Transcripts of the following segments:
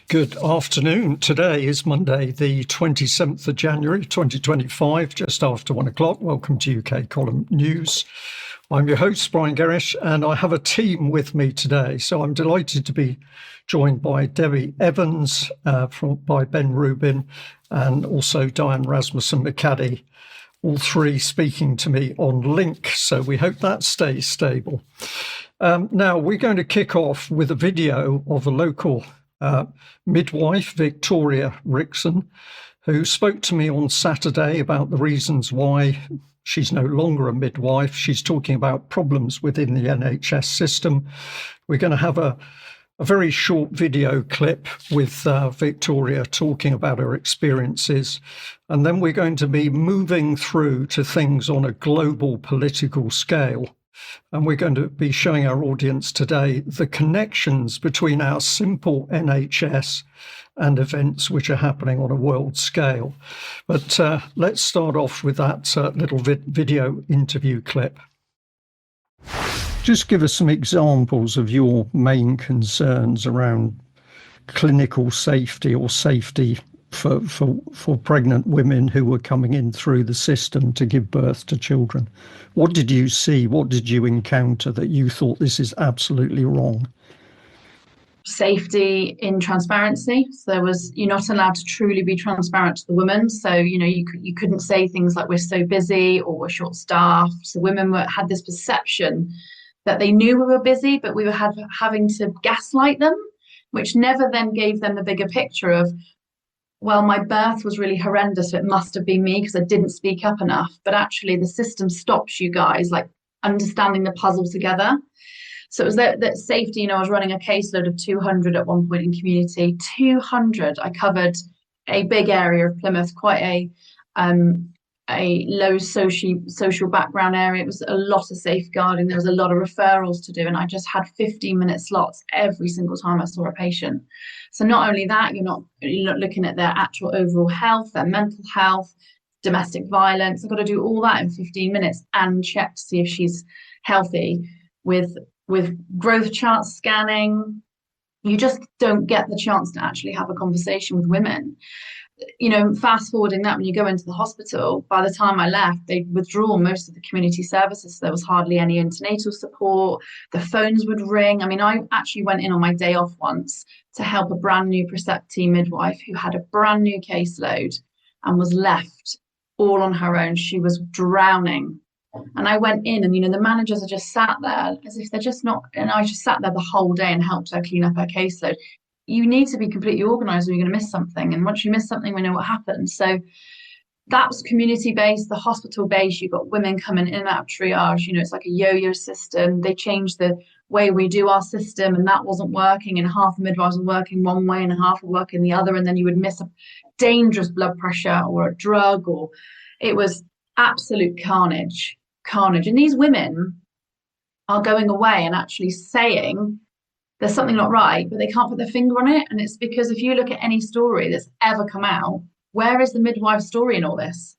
Good afternoon. Today is Monday, the 27th of January, 2025, just after 1 o'clock. Welcome to UK Column News. I'm your host, Brian Gerrish, and I have a team with me today. So I'm delighted to be joined by Debi Evans, by Ben Rubin, and also Diane Rasmussen McAdie, all three speaking to me on link. So we hope that stays stable. Now, we're going to kick off with a video of a local midwife, Victoria Rickson, who spoke to me on Saturday about the reasons why she's no longer a midwife. She's talking about problems within the NHS system. We're going to have a very short video clip with Victoria talking about her experiences. And then we're going to be moving through to things on a global political scale. And we're going to be showing our audience today the connections between our simple NHS and events which are happening on a world scale. But let's start off with that little video interview clip. Just give us some examples of your main concerns around clinical safety or safety for pregnant women who were coming in through the system to give birth to children. What did you see? What did you encounter that you thought this is absolutely wrong? Safety in transparency. So you're not allowed to truly be transparent to the women. So, you couldn't say things like we're so busy or we're short staffed. So women had this perception that they knew we were busy, but we were having to gaslight them, which never then gave them the bigger picture of, well, my birth was really horrendous, so it must have been me because I didn't speak up enough. But actually, the system stops you guys like understanding the puzzle together. So it was that safety. I was running a caseload of 200 at one point in community. 200. I covered a big area of Plymouth, quite a low social background area. It was a lot of safeguarding. There was a lot of referrals to do, and I just had 15-minute slots every single time I saw a patient. So not only that, you're not looking at their actual overall health, their mental health, domestic violence. I've got to do all that in 15 minutes and check to see if she's healthy with growth chart scanning. You just don't get the chance to actually have a conversation with women. Fast forwarding that, when you go into the hospital, by the time I left, they'd withdrawn most of the community services. So there was hardly any antenatal support. The phones would ring. I actually went in on my day off once to help a brand new preceptee midwife who had a brand new caseload and was left all on her own. She was drowning. And I went in and, the managers are just sat there as if they're just not. And I just sat there the whole day and helped her clean up her caseload. You need to be completely organised or you're going to miss something. And once you miss something, we know what happens. So that was community-based. The hospital-based, you've got women coming in and out of triage. It's like a yo-yo system. They changed the way we do our system, and that wasn't working. And half the midwives were working one way and half were working the other. And then you would miss a dangerous blood pressure or a drug, or it was absolute carnage. And these women are going away and actually saying there's something not right, but they can't put their finger on it. And it's because if you look at any story that's ever come out, where is the midwife story in all this?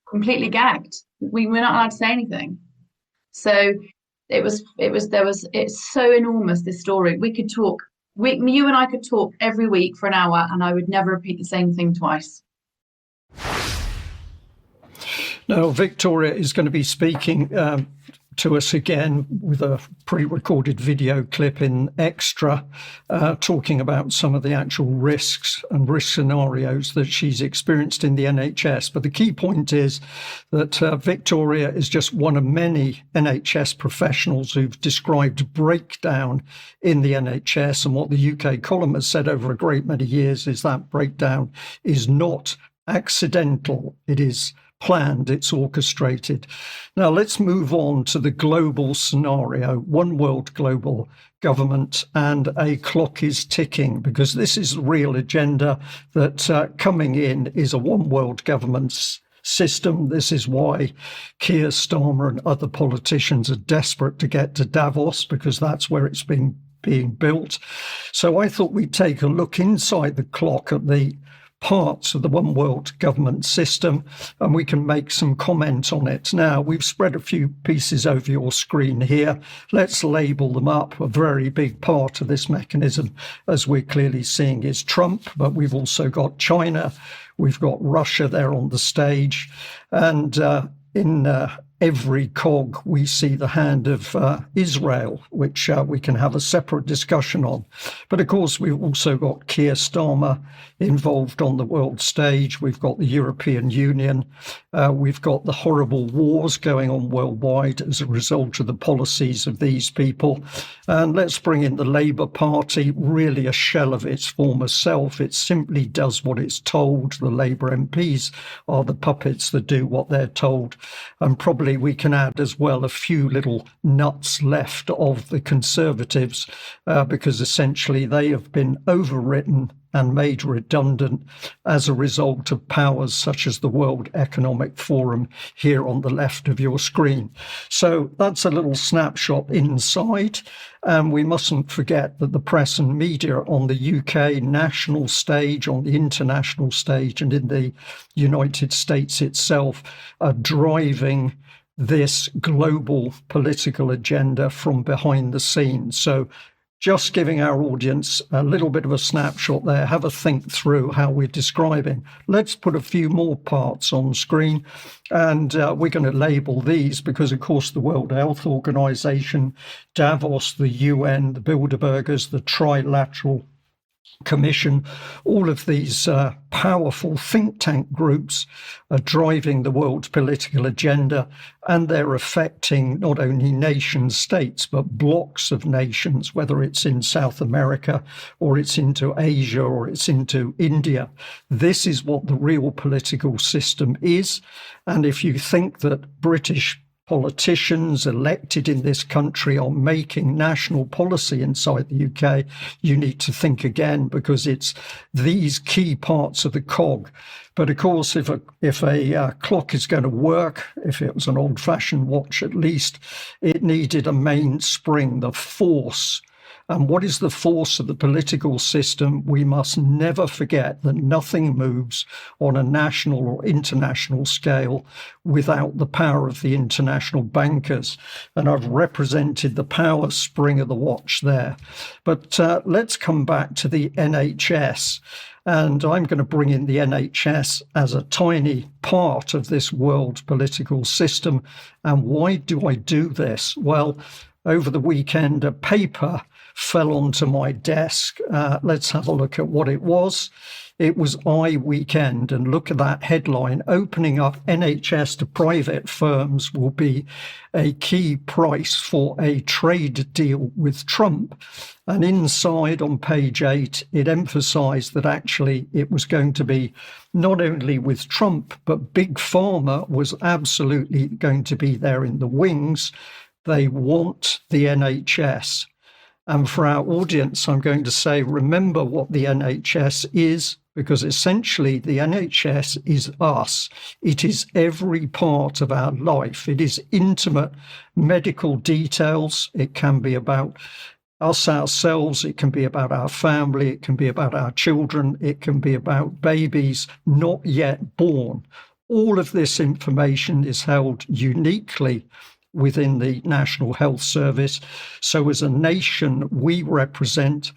Completely gagged. We're not allowed to say anything. So it's so enormous, this story. We could talk, you and I could talk every week for an hour and I would never repeat the same thing twice. Now, Victoria is going to be speaking to us again with a pre-recorded video clip in Extra, talking about some of the actual risks and risk scenarios that she's experienced in the NHS. But the key point is that Victoria is just one of many NHS professionals who've described breakdown in the NHS. And what the UK column has said over a great many years is that breakdown is not accidental. It is planned, it's orchestrated. Now let's move on to the global scenario, one world global government, and a clock is ticking, because this is the real agenda that coming in is a one world government system. This is why Keir Starmer and other politicians are desperate to get to Davos, because that's where it's being built. So I thought we'd take a look inside the clock at the parts of the one world government system, and we can make some comment on it. Now, we've spread a few pieces over your screen here. Let's label them up. A very big part of this mechanism, as we're clearly seeing, is Trump, but we've also got China, we've got Russia there on the stage, and in every cog we see the hand of Israel, which we can have a separate discussion on. But of course, we've also got Keir Starmer involved on the world stage. We've got the European Union. We've got the horrible wars going on worldwide as a result of the policies of these people. And let's bring in the Labour Party, really a shell of its former self. It simply does what it's told. The Labour MPs are the puppets that do what they're told. And probably we can add as well a few little nuts left of the Conservatives, because essentially they have been overwritten and made redundant as a result of powers such as the World Economic Forum here on the left of your screen. So that's a little snapshot inside. And we mustn't forget that the press and media on the UK national stage, on the international stage, and in the United States itself are driving this global political agenda from behind the scenes. So just giving our audience a little bit of a snapshot there, have a think through how we're describing. Let's put a few more parts on screen, and we're going to label these because, of course, the World Health Organization, Davos, the UN, the Bilderbergers, the Trilateral Commission, all of these powerful think tank groups are driving the world's political agenda, and they're affecting not only nation states but blocks of nations, whether it's in South America or it's into Asia or it's into India. This is what the real political system is. And if you think that British politicians elected in this country are making national policy inside the UK, you need to think again, because it's these key parts of the cog. But of course, if a clock is going to work, if it was an old-fashioned watch at least, it needed a mainspring, the force. And what is the force of the political system? We must never forget that nothing moves on a national or international scale without the power of the international bankers. And I've represented the power spring of the watch there. But let's come back to the NHS. And I'm going to bring in the NHS as a tiny part of this world political system. And why do I do this? Well, over the weekend, a paper fell onto my desk. Let's have a look at what it was. It was iWeekend, and look at that headline: opening up NHS to private firms will be a key price for a trade deal with Trump. And inside on page 8, it emphasized that actually it was going to be not only with Trump, but Big Pharma was absolutely going to be there in the wings. They want the NHS. And for our audience, I'm going to say, remember what the NHS is, because essentially the NHS is us. It is every part of our life. It is intimate medical details. It can be about us ourselves. It can be about our family. It can be about our children. It can be about babies not yet born. All of this information is held uniquely within the National Health Service. So as a nation, we represent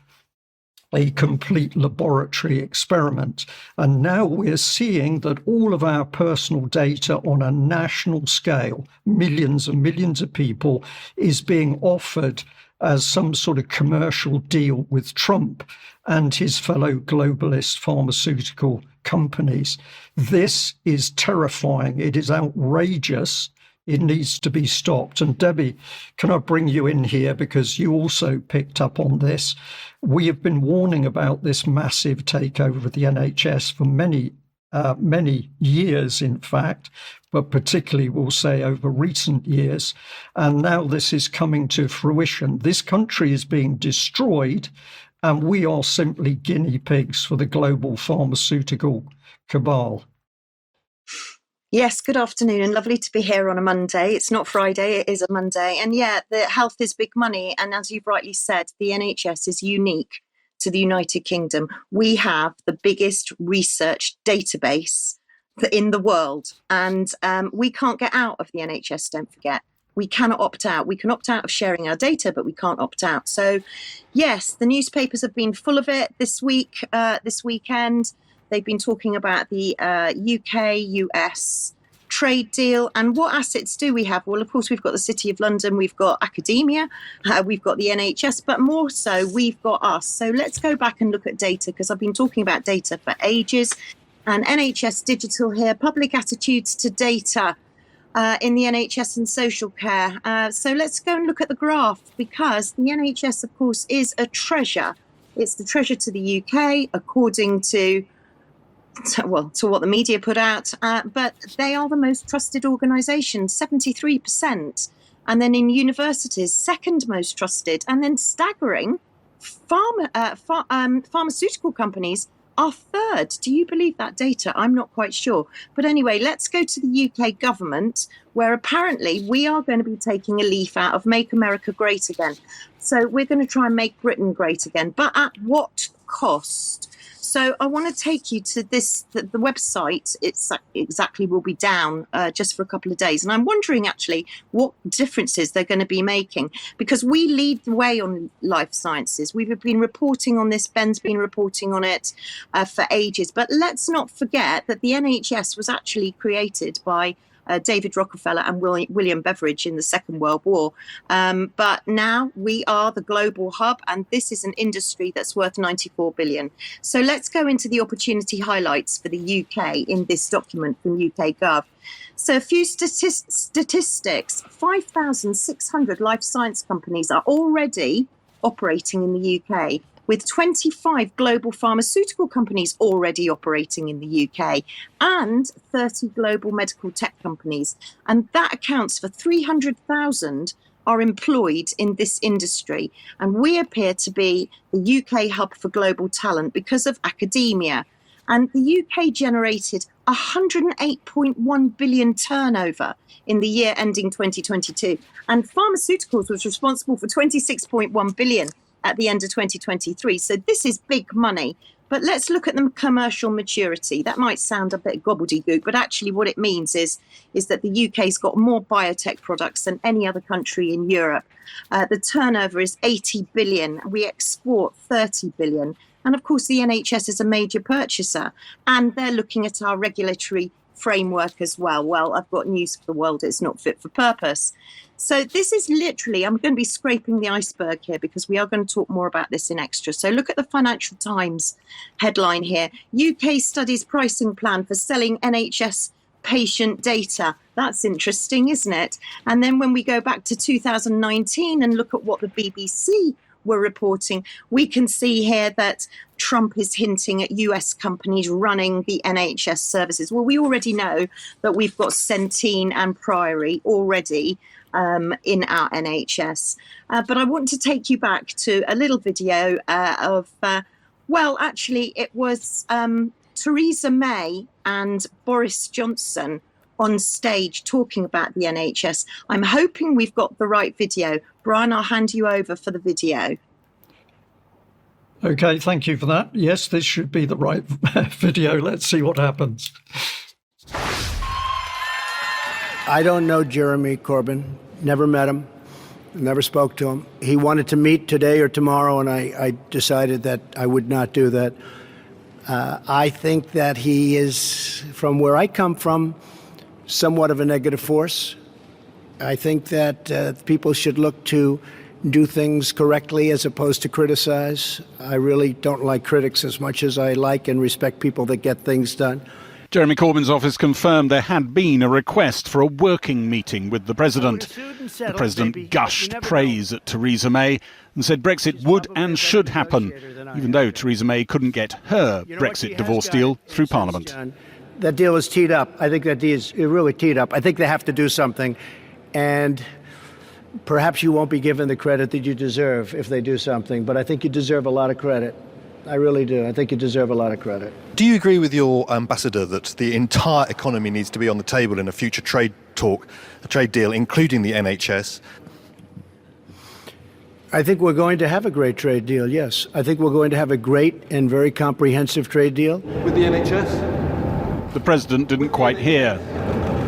a complete laboratory experiment. And now we're seeing that all of our personal data on a national scale, millions and millions of people, is being offered as some sort of commercial deal with Trump and his fellow globalist pharmaceutical companies. This is terrifying. It is outrageous. It needs to be stopped. And Debi, can I bring you in here, because you also picked up on this? We have been warning about this massive takeover of the NHS for many years, in fact, but particularly, we'll say, over recent years. And now this is coming to fruition. This country is being destroyed, and we are simply guinea pigs for the global pharmaceutical cabal. Yes, good afternoon, and lovely to be here on a Monday. It's not Friday, it is a Monday. And yeah, the health is big money. And as you've rightly said, the NHS is unique. to the United Kingdom. We have the biggest research database in the world, and we can't get out of the NHS, don't forget. We cannot opt out. We can opt out of sharing our data, but we can't opt out. So, yes, the newspapers have been full of it this week, this weekend. They've been talking about the UK-US trade deal. And what assets do we have? Well, of course, we've got the City of London, we've got academia, we've got the NHS, but more so, we've got us. So let's go back and look at data, because I've been talking about data for ages. And NHS Digital here, public attitudes to data in the NHS and social care. So let's go and look at the graph, because the NHS, of course, is a treasure. It's the treasure to the UK, according to what the media put out, but they are the most trusted organisation, 73%. And then in universities, second most trusted. And then staggering, pharmaceutical companies are third. Do you believe that data? I'm not quite sure. But anyway, let's go to the UK government, where apparently we are going to be taking a leaf out of Make America Great Again. So we're going to try and make Britain great again. But at what cost? So I want to take you to this, the website. It's exactly will be down just for a couple of days. And I'm wondering actually what differences they're going to be making, because we lead the way on life sciences. We've been reporting on this. Ben's been reporting on it for ages. But let's not forget that the NHS was actually created by David Rockefeller and William Beveridge in the Second World War. But now we are the global hub, and this is an industry that's worth 94 billion. So let's go into the opportunity highlights for the UK in this document from UK Gov. So a few statistics, 5,600 life science companies are already operating in the UK, with 25 global pharmaceutical companies already operating in the UK and 30 global medical tech companies. And that accounts for 300,000 are employed in this industry. And we appear to be the UK hub for global talent because of academia. And the UK generated 108.1 billion turnover in the year ending 2022. And pharmaceuticals was responsible for 26.1 billion at the end of 2023. So this is big money. But let's look at the commercial maturity. That might sound a bit gobbledygook, but actually what it means is that the UK's got more biotech products than any other country in Europe. The turnover is 80 billion. We export 30 billion. And of course, the NHS is a major purchaser, and they're looking at our regulatory framework as well. Well, I've got news for the world. It's not fit for purpose. So this is literally, I'm going to be scraping the iceberg here because we are going to talk more about this in extra. So look at the Financial Times headline here. UK studies pricing plan for selling NHS patient data. That's interesting, isn't it? And then when we go back to 2019 and look at what the BBC were reporting, we can see here that Trump is hinting at US companies running the NHS services. Well, we already know that we've got Centene and Priory already in our NHS. But I want to take you back to a little video of, actually, it was Theresa May and Boris Johnson on stage talking about the NHS. I'm hoping we've got the right video. Brian, I'll hand you over for the video. Okay, thank you for that. Yes, this should be the right video. Let's see what happens. I don't know Jeremy Corbyn, never met him, never spoke to him. He wanted to meet today or tomorrow, and I decided that I would not do that. I think that he is, from where I come from, somewhat of a negative force. I think that people should look to do things correctly as opposed to criticize. I really don't like critics as much as I like and respect people that get things done. Jeremy Corbyn's office confirmed there had been a request for a working meeting with the President. The President gushed praise at Theresa May and said Brexit would and should happen, even though Theresa May couldn't get her Brexit divorce deal through Parliament. That deal is teed up. I think that deal is really teed up. I think they have to do something, and perhaps you won't be given the credit that you deserve if they do something, but I think you deserve a lot of credit. I really do. I think you deserve a lot of credit. Do you agree with your ambassador that the entire economy needs to be on the table in a future trade talk, a trade deal, including the NHS? I think we're going to have a great trade deal, yes. I think we're going to have a great and very comprehensive trade deal. With the NHS? The president didn't quite hear.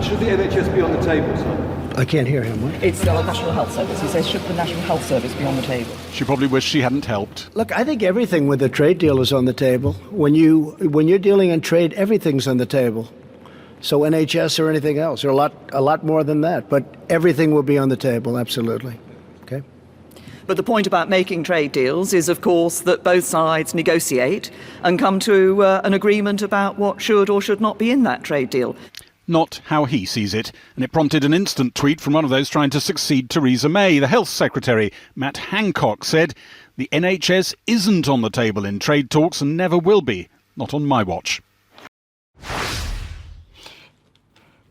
Should the NHS be on the table, sir? I can't hear him. What? It's the National Health Service. He says, should the National Health Service be on the table? She probably wished she hadn't helped. Look, I think everything with the trade deal is on the table. When you're dealing in trade, everything's on the table. So NHS or anything else, or a lot more than that. But everything will be on the table, absolutely. Okay. But the point about making trade deals is, of course, that both sides negotiate and come to an agreement about what should or should not be in that trade deal. Not how he sees it, and it prompted an instant tweet from one of those trying to succeed Theresa May. The Health Secretary, Matt Hancock, said, "The NHS isn't on the table in trade talks and never will be, not on my watch."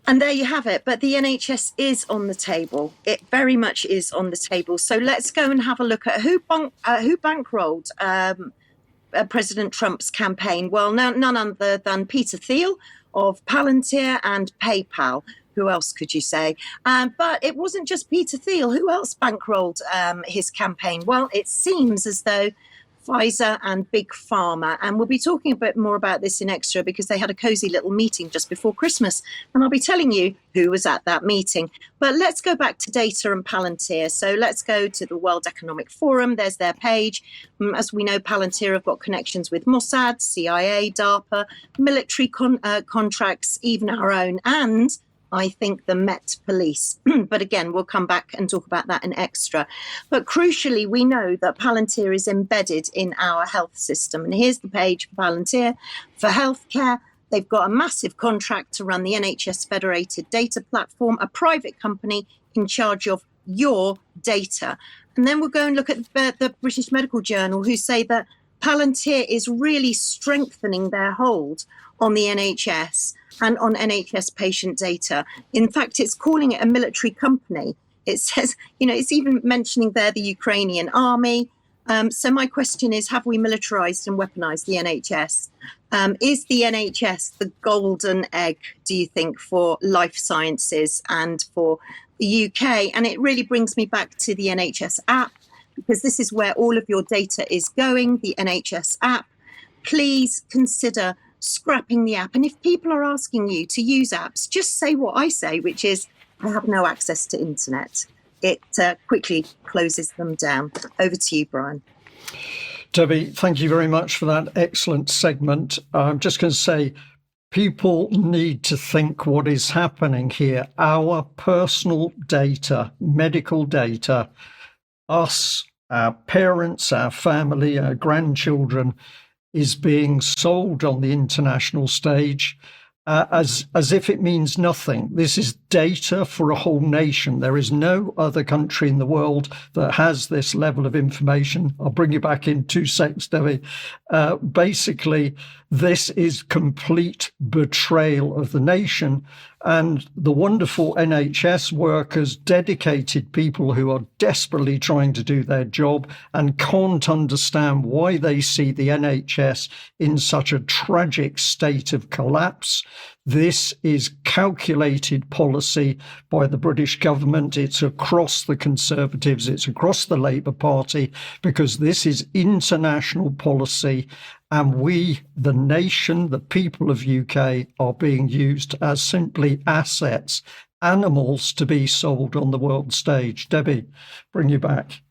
And there you have it. But the NHS is on the table. It very much is on the table. So let's go and have a look at who bankrolled President Trump's campaign. Well, none other than Peter Thiel of Palantir and PayPal. Who else could you say? But it wasn't just Peter Thiel. Who else bankrolled his campaign? Well, it seems as though Pfizer and Big Pharma. And we'll be talking a bit more about this in Extra because they had a cosy little meeting just before Christmas. And I'll be telling you who was at that meeting. But let's go back to data and Palantir. So let's go to the World Economic Forum. There's their page. As we know, Palantir have got connections with Mossad, CIA, DARPA, military contracts, even our own, and I think the Met Police. But again, we'll come back and talk about that in Extra. But crucially, we know that Palantir is embedded in our health system. And here's the page for Palantir. For healthcare, they've got a massive contract to run the NHS Federated Data Platform, a private company in charge of your data. And then we'll go and look at the British Medical Journal, who say that Palantir is really strengthening their hold on the NHS and on NHS patient data. In fact, it's calling it a military company. It says, it's even mentioning there the Ukrainian army. So my question is, have we militarized and weaponized the NHS? Is the NHS the golden egg, do you think, for life sciences and for the UK? And it really brings me back to the NHS app, because this is where all of your data is going, the NHS app. Please consider scrapping the app. And if people are asking you to use apps, just say what I say, which is, I have no access to internet. It quickly closes them down. Over to you, Brian. Debbie, thank you very much for that excellent segment. I'm just going to say, people need to think what is happening here. Our personal data, medical data, us, our parents, our family, our grandchildren, is being sold on the international stage as if it means nothing. This is data for a whole nation. There is no other country in the world that has this level of information. I'll bring you back in 2 seconds, Debbie. Basically, this is complete betrayal of the nation. And the wonderful NHS workers, dedicated people who are desperately trying to do their job and can't understand why they see the NHS in such a tragic state of collapse. This is calculated policy by the British government. It's across the Conservatives, it's across the Labour Party, because this is international policy. And we, the nation, the people of UK, are being used as simply assets, animals to be sold on the world stage. Debbie, bring you back.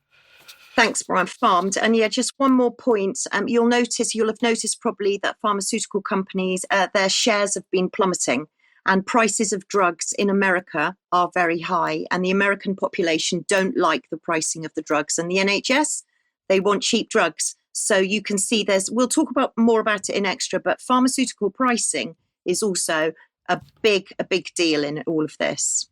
Thanks, Brian. Farmed. And yeah, just one more point. You'll have noticed probably that pharmaceutical companies, their shares have been plummeting, and prices of drugs in America are very high. And the American population don't like the pricing of the drugs. And the NHS, they want cheap drugs. So you can see we'll talk more about it in Extra, but pharmaceutical pricing is also a big deal in all of this.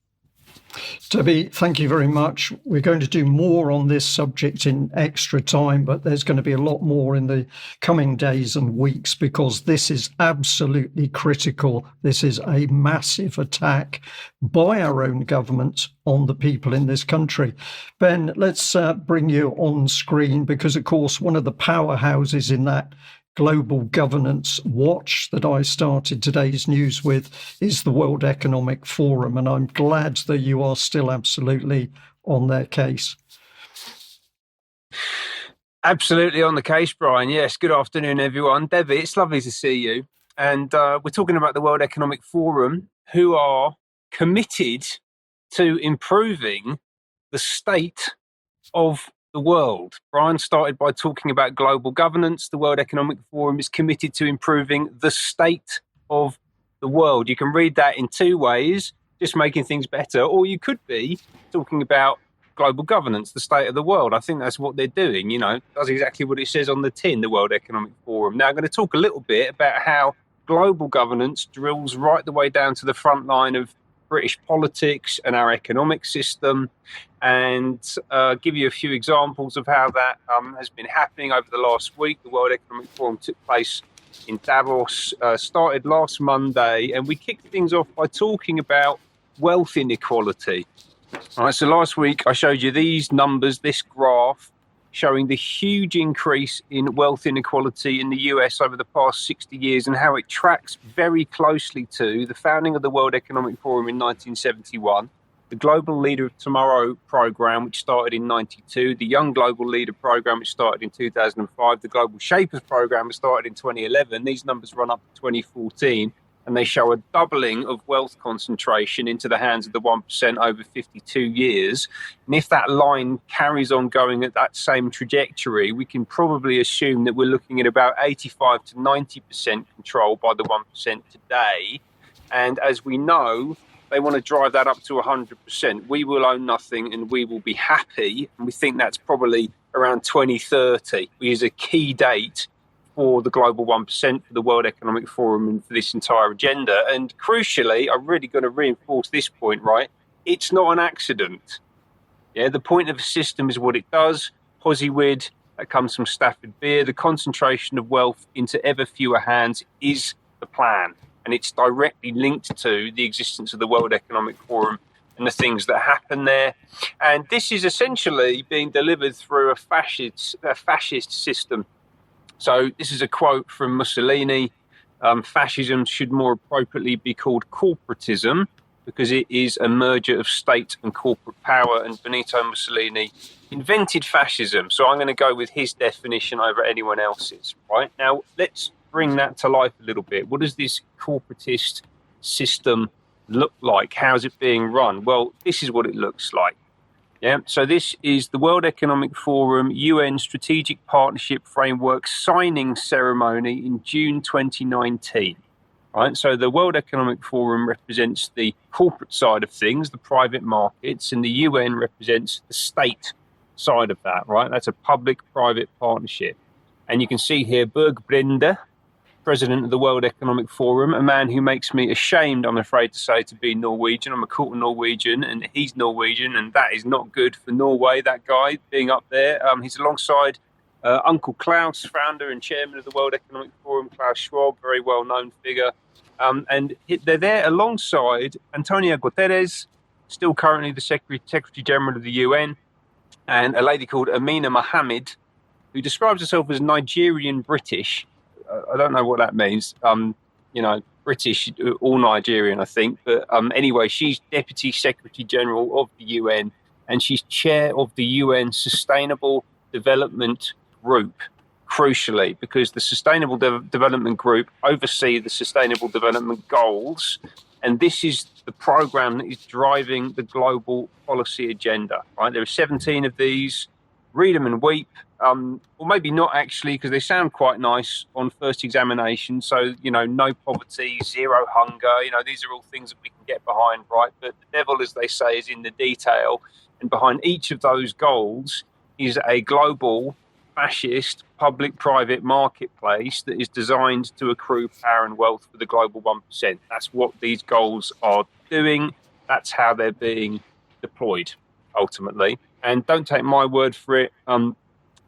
Debbie, thank you very much. We're going to do more on this subject in Extra time, but there's going to be a lot more in the coming days and weeks, because this is absolutely critical. This is a massive attack by our own government on the people in this country. Ben, let's bring you on screen, because, of course, one of the powerhouses in that global governance watch that I started today's news with is the World Economic Forum, and I'm glad that you are still absolutely on their case. Absolutely on the case, Brian. Yes, good afternoon, everyone. Debi, it's lovely to see you. And we're talking about the World Economic Forum, who are committed to improving the state of the world. Brian started by talking about global governance. The World Economic Forum is committed to improving the state of the world. You can read that in two ways, just making things better, or you could be talking about global governance, the state of the world. I think that's what they're doing, does exactly what it says on the tin, the World Economic Forum. Now, I'm going to talk a little bit about how global governance drills right the way down to the front line of British politics and our economic system, and give you a few examples of how that has been happening over the last week. The World Economic Forum took place in Davos, started last Monday, and we kicked things off by talking about wealth inequality. All right, so last week I showed you these numbers, this graph, showing the huge increase in wealth inequality in the US over the past 60 years and how it tracks very closely to the founding of the World Economic Forum in 1971, the Global Leader of Tomorrow program, which started in 92, the Young Global Leader program, which started in 2005, the Global Shapers program, which started in 2011. These numbers run up to 2014. And they show a doubling of wealth concentration into the hands of the 1% over 52 years. And if that line carries on going at that same trajectory, we can probably assume that we're looking at about 85 to 90% control by the 1% today. And as we know, they want to drive that up to 100%. We will own nothing and we will be happy. And we think that's probably around 2030, which is a key date for the global 1%, for the World Economic Forum, and for this entire agenda. And crucially, I'm really going to reinforce this point, right? It's not an accident. Yeah, the point of a system is what it does. Posywid, that comes from Stafford Beer. The concentration of wealth into ever fewer hands is the plan. And it's directly linked to the existence of the World Economic Forum and the things that happen there. And this is essentially being delivered through a fascist system. So this is a quote from Mussolini. Fascism should more appropriately be called corporatism because it is a merger of state and corporate power. And Benito Mussolini invented fascism. So I'm going to go with his definition over anyone else's. Right now, let's bring that to life a little bit. What does this corporatist system look like? How's it being run? Well, this is what it looks like. Yeah, so this is the World Economic Forum UN Strategic Partnership Framework signing ceremony in June 2019. Right, so the World Economic Forum represents the corporate side of things, the private markets, and the UN represents the state side of that. Right, that's a public-private partnership, and you can see here Bergbrinde, president of the World Economic Forum, a man who makes me ashamed, I'm afraid to say, to be Norwegian. I'm a quarter Norwegian, and he's Norwegian, and that is not good for Norway, that guy being up there. He's alongside Uncle Klaus, founder and chairman of the World Economic Forum, Klaus Schwab, very well-known figure. And they're there alongside Antonio Guterres, still currently the Secretary General of the UN, and a lady called Amina Mohammed, who describes herself as Nigerian British. I don't know what that means. British or Nigerian, I think. But anyway, she's Deputy Secretary General of the UN, and she's chair of the UN Sustainable Development Group, crucially, because the Sustainable Development Group oversee the Sustainable Development Goals, and this is the program that is driving the global policy agenda. Right? There are 17 of these. Read them and weep. Or maybe not actually, because they sound quite nice on first examination. So, no poverty, zero hunger, these are all things that we can get behind, right? But the devil, as they say, is in the detail. And behind each of those goals is a global, fascist, public-private marketplace that is designed to accrue power and wealth for the global 1%. That's what these goals are doing. That's how they're being deployed, ultimately. And don't take my word for it.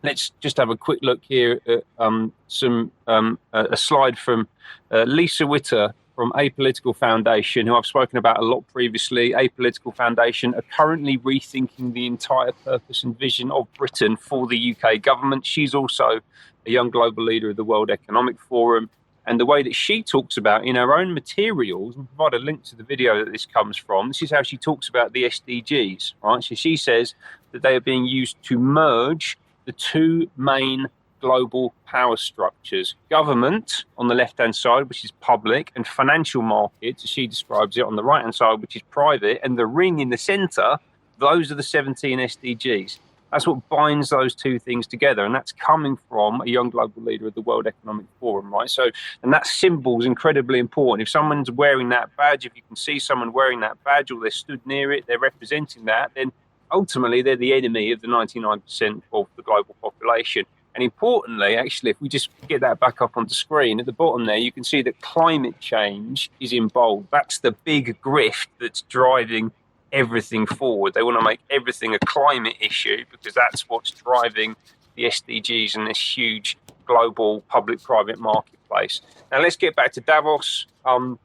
Let's just have a quick look here at a slide from Lisa Witter from Apolitical Foundation, who I've spoken about a lot previously. Apolitical Foundation are currently rethinking the entire purpose and vision of Britain for the UK government. She's also a young global leader of the World Economic Forum. And the way that she talks about in her own materials, and provide a link to the video that this comes from, this is how she talks about the SDGs, right? So she says that they are being used to merge the two main global power structures: government on the left-hand side, which is public, and financial markets, as she describes it, on the right-hand side, which is private, and the ring in the center, those are the 17 SDGs. That's what binds those two things together, and that's coming from a young global leader of the World Economic Forum, right? So, and that symbol is incredibly important. If someone's wearing that badge, if you can see someone wearing that badge, or they're stood near it, they're representing that, then ultimately they're the enemy of the 99% of the global population. And importantly, actually, if we just get that back up on the screen, at the bottom there, you can see that climate change is in bold. That's the big grift that's driving everything forward. They want to make everything a climate issue because that's what's driving the SDGs and this huge global public-private marketplace. Now let's get back to Davos and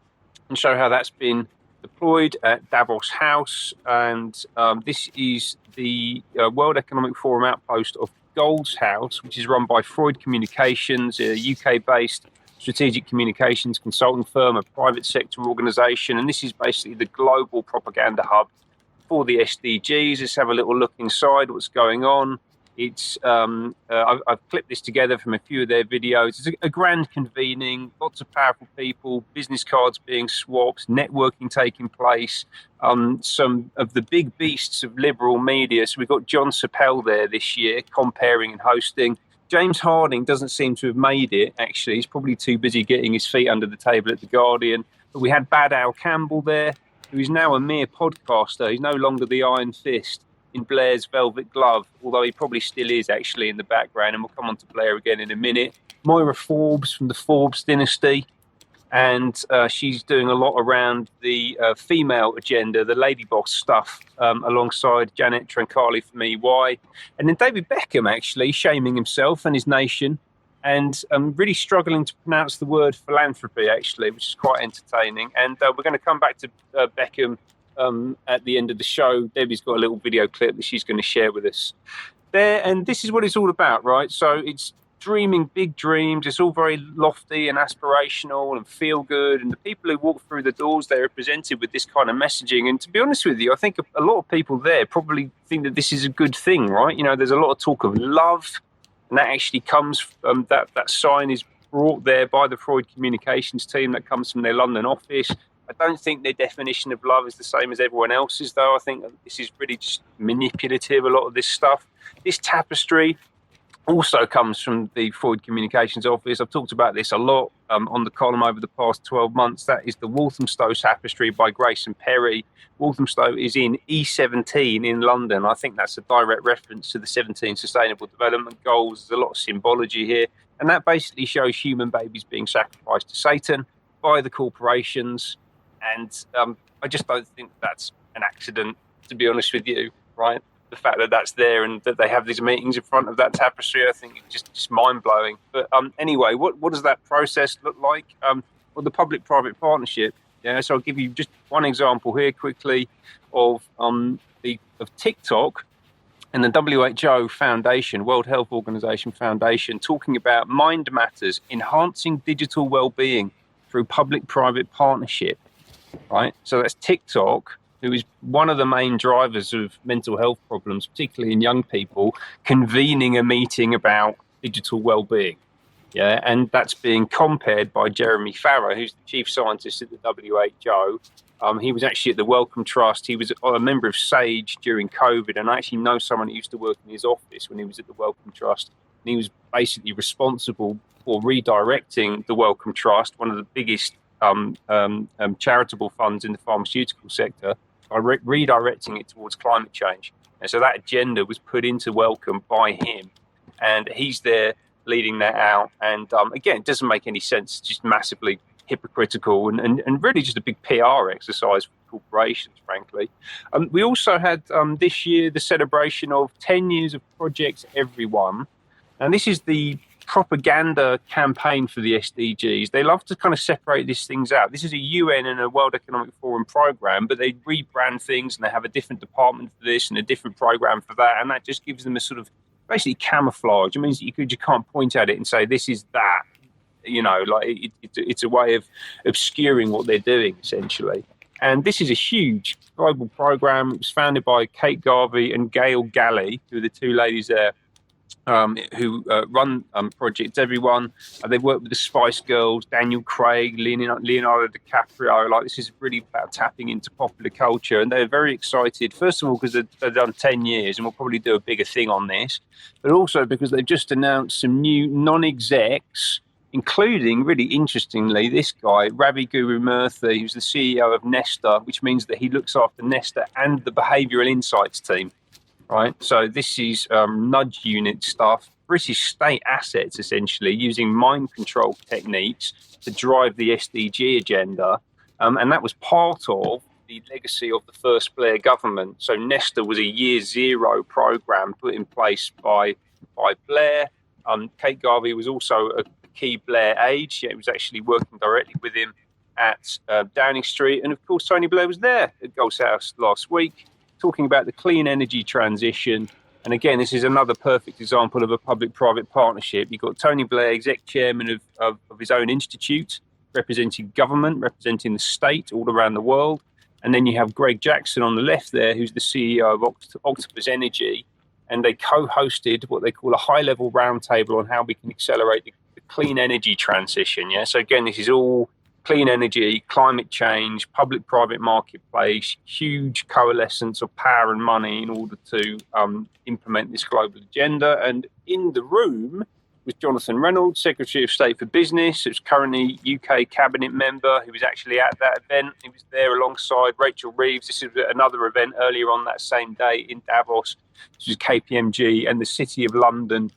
show how that's been deployed at Davos House. And this is the World Economic Forum outpost of Gold's House, which is run by Freud Communications, a UK-based strategic communications consulting firm, a private sector organisation, and this is basically the global propaganda hub for the SDGs. Let's have a little look inside what's going on. It's I've clipped this together from a few of their videos. It's a grand convening, lots of powerful people, business cards being swapped, networking taking place, some of the big beasts of liberal media. So we've got John Chappell there this year, comparing and hosting. James Harding doesn't seem to have made it, actually. He's probably too busy getting his feet under the table at The Guardian. But we had Bad Al Campbell there, who is now a mere podcaster. He's no longer the Iron Fist in Blair's velvet glove, although he probably still is, actually, in the background. And we'll come on to Blair again in a minute. Moira Forbes from the Forbes dynasty. And she's doing a lot around the female agenda, the lady boss stuff, alongside Janet Trencali from EY. And then David Beckham, actually, shaming himself and his nation and really struggling to pronounce the word philanthropy, actually, which is quite entertaining. And we're going to come back to Beckham at the end of the show. Debbie's got a little video clip that she's going to share with us there. And this is what it's all about, right? So it's dreaming big dreams. It's all very lofty and aspirational and feel good. And the people who walk through the doors, they're presented with this kind of messaging. And to be honest with you, I think a lot of people there probably think that this is a good thing, right? You know, there's a lot of talk of love, and that actually comes from that sign is brought there by the Freud Communications team that comes from their London office. I don't think their definition of love is the same as everyone else's, though. I think this is really just manipulative, a lot of this stuff. This tapestry also comes from the Freud Communications office. I've talked about this a lot on the column over the past 12 months. That is the Walthamstow tapestry by Grayson Perry. Walthamstow is in E17 in London. I think that's a direct reference to the 17 Sustainable Development Goals. There's a lot of symbology here. And that basically shows human babies being sacrificed to Satan by the corporations. And I just don't think that's an accident, to be honest with you, right? The fact that that's there and that they have these meetings in front of that tapestry, I think it's just mind-blowing. But anyway, what does that process look like? Well, the public-private partnership. Yeah, so I'll give you just one example here quickly of TikTok and the WHO Foundation, World Health Organization Foundation, talking about Mind Matters, enhancing digital well-being through public-private partnership. Right, so that's TikTok, who is one of the main drivers of mental health problems, particularly in young people, convening a meeting about digital well-being. Yeah, and that's being compared by Jeremy Farrar, who's the chief scientist at the WHO. He was actually at the Wellcome Trust. He was a member of SAGE during COVID, and I actually know someone who used to work in his office when he was at the Wellcome Trust. And he was basically responsible for redirecting the Wellcome Trust, one of the biggest charitable funds in the pharmaceutical sector, by redirecting it towards climate change. And so that agenda was put into Wellcome by him, and he's there leading that out. And again, it doesn't make any sense. It's just massively hypocritical and really just a big PR exercise for corporations, frankly. We also had this year the celebration of 10 years of Project Everyone. And this is the propaganda campaign for the SDGs. They love to kind of separate these things out. This is a UN and a World Economic Forum program, but they rebrand things and they have a different department for this and a different program for that. And that just gives them a sort of basically camouflage. It means that you can't point at it and say, this is that. You know, like it's a way of obscuring what they're doing, essentially. And this is a huge global program. It was founded by Kate Garvey and Gail Galley, who are the two ladies there. who run Project Everyone. They've worked with the Spice Girls, Daniel Craig, Leonardo DiCaprio. Like, this is really about tapping into popular culture, and they're very excited. First of all, because they've done 10 years, and we'll probably do a bigger thing on this, but also because they've just announced some new non-execs, including, really interestingly, this guy, Ravi Guru Murthy, who's the CEO of Nesta, which means that he looks after Nesta and the behavioural insights team. Right, so this is nudge unit stuff, British state assets, essentially, using mind control techniques to drive the SDG agenda. And that was part of the legacy of the first Blair government. So Nesta was a year zero programme put in place by Blair. Kate Garvey was also a key Blair aide. She was actually working directly with him at Downing Street. And of course, Tony Blair was there at Gold's House last week, talking about the clean energy transition. And again, this is another perfect example of a public-private partnership. You've got Tony Blair, exec chairman of his own institute, representing government, representing the state all around the world. And then you have Greg Jackson on the left there, who's the CEO of Octopus Energy. And they co-hosted what they call a high-level roundtable on how we can accelerate the clean energy transition. Yeah. So again, this is all clean energy, climate change, public-private marketplace, huge coalescence of power and money in order to implement this global agenda. And in the room was Jonathan Reynolds, Secretary of State for Business, who's currently UK cabinet member, who was actually at that event. He was there alongside Rachel Reeves. This is another event earlier on that same day in Davos. This was KPMG and the City of London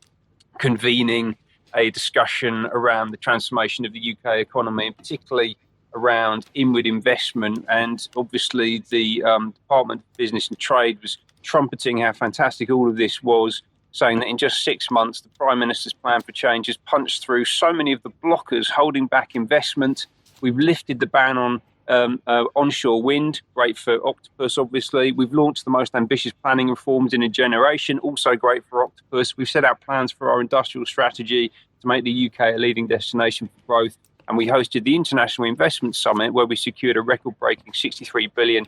convening a discussion around the transformation of the UK economy, and particularly around inward investment. And obviously the Department of Business and Trade was trumpeting how fantastic all of this was, saying that in just 6 months, the Prime Minister's plan for change has punched through so many of the blockers holding back investment. We've lifted the ban on onshore wind, great for Octopus, obviously. We've launched the most ambitious planning reforms in a generation, also great for Octopus. We've set out plans for our industrial strategy to make the UK a leading destination for growth. And we hosted the International Investment Summit, where we secured a record-breaking £63 billion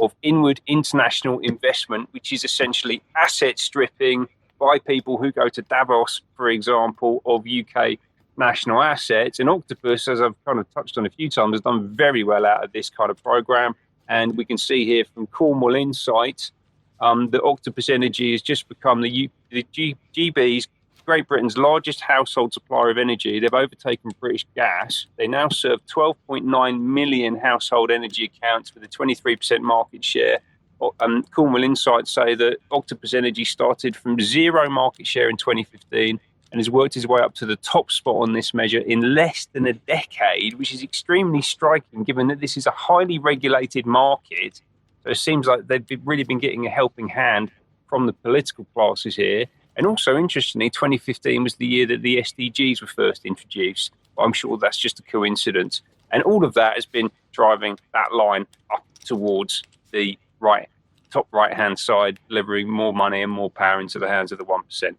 of inward international investment, which is essentially asset stripping by people who go to Davos, for example, of UK national assets. And Octopus, as I've kind of touched on a few times, has done very well out of this kind of program. And we can see here from Cornwall Insight that Octopus Energy has just become the GB's, Great Britain's largest household supplier of energy. They've overtaken British Gas. They now serve 12.9 million household energy accounts with a 23% market share. Cornwall Insight say that Octopus Energy started from zero market share in 2015 and has worked his way up to the top spot on this measure in less than a decade, which is extremely striking given that this is a highly regulated market. So it seems like they've really been getting a helping hand from the political classes here. And also, interestingly, 2015 was the year that the SDGs were first introduced. I'm sure that's just a coincidence. And all of that has been driving that line up towards the top right-hand side, delivering more money and more power into the hands of the 1%.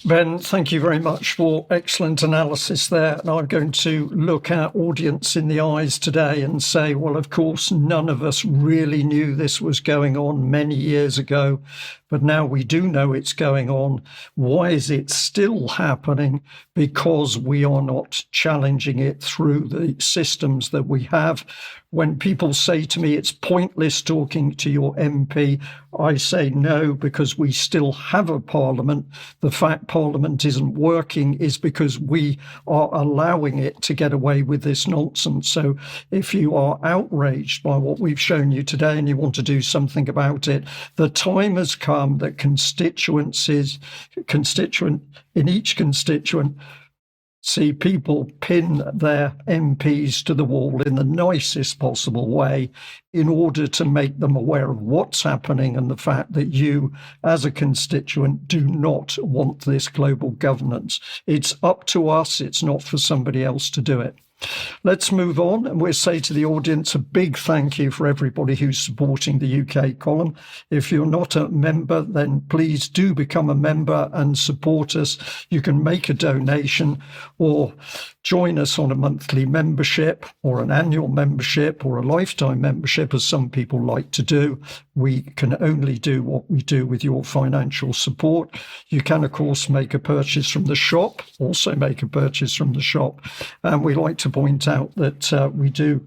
Ben, thank you very much for excellent analysis there. And I'm going to look our audience in the eyes today and say, well, of course, none of us really knew this was going on many years ago, but now we do know it's going on. Why is it still happening? Because we are not challenging it through the systems that we have. When people say to me, it's pointless talking to your MP, I say no, because we still have a parliament. The fact parliament isn't working is because we are allowing it to get away with this nonsense. So if you are outraged by what we've shown you today and you want to do something about it, the time has come that in each constituent, see people pin their MPs to the wall in the nicest possible way in order to make them aware of what's happening and the fact that you, as a constituent, do not want this global governance. It's up to us. It's not for somebody else to do it. Let's move on, and we'll say to the audience a big thank you for everybody who's supporting the UK column. If you're not a member, then please do become a member and support us. You can make a donation or join us on a monthly membership or an annual membership or a lifetime membership, as some people like to do. we can only do what we do with your financial support. You can, of course, make a purchase from the shop, also make a purchase from the shop. And we like to point out that we do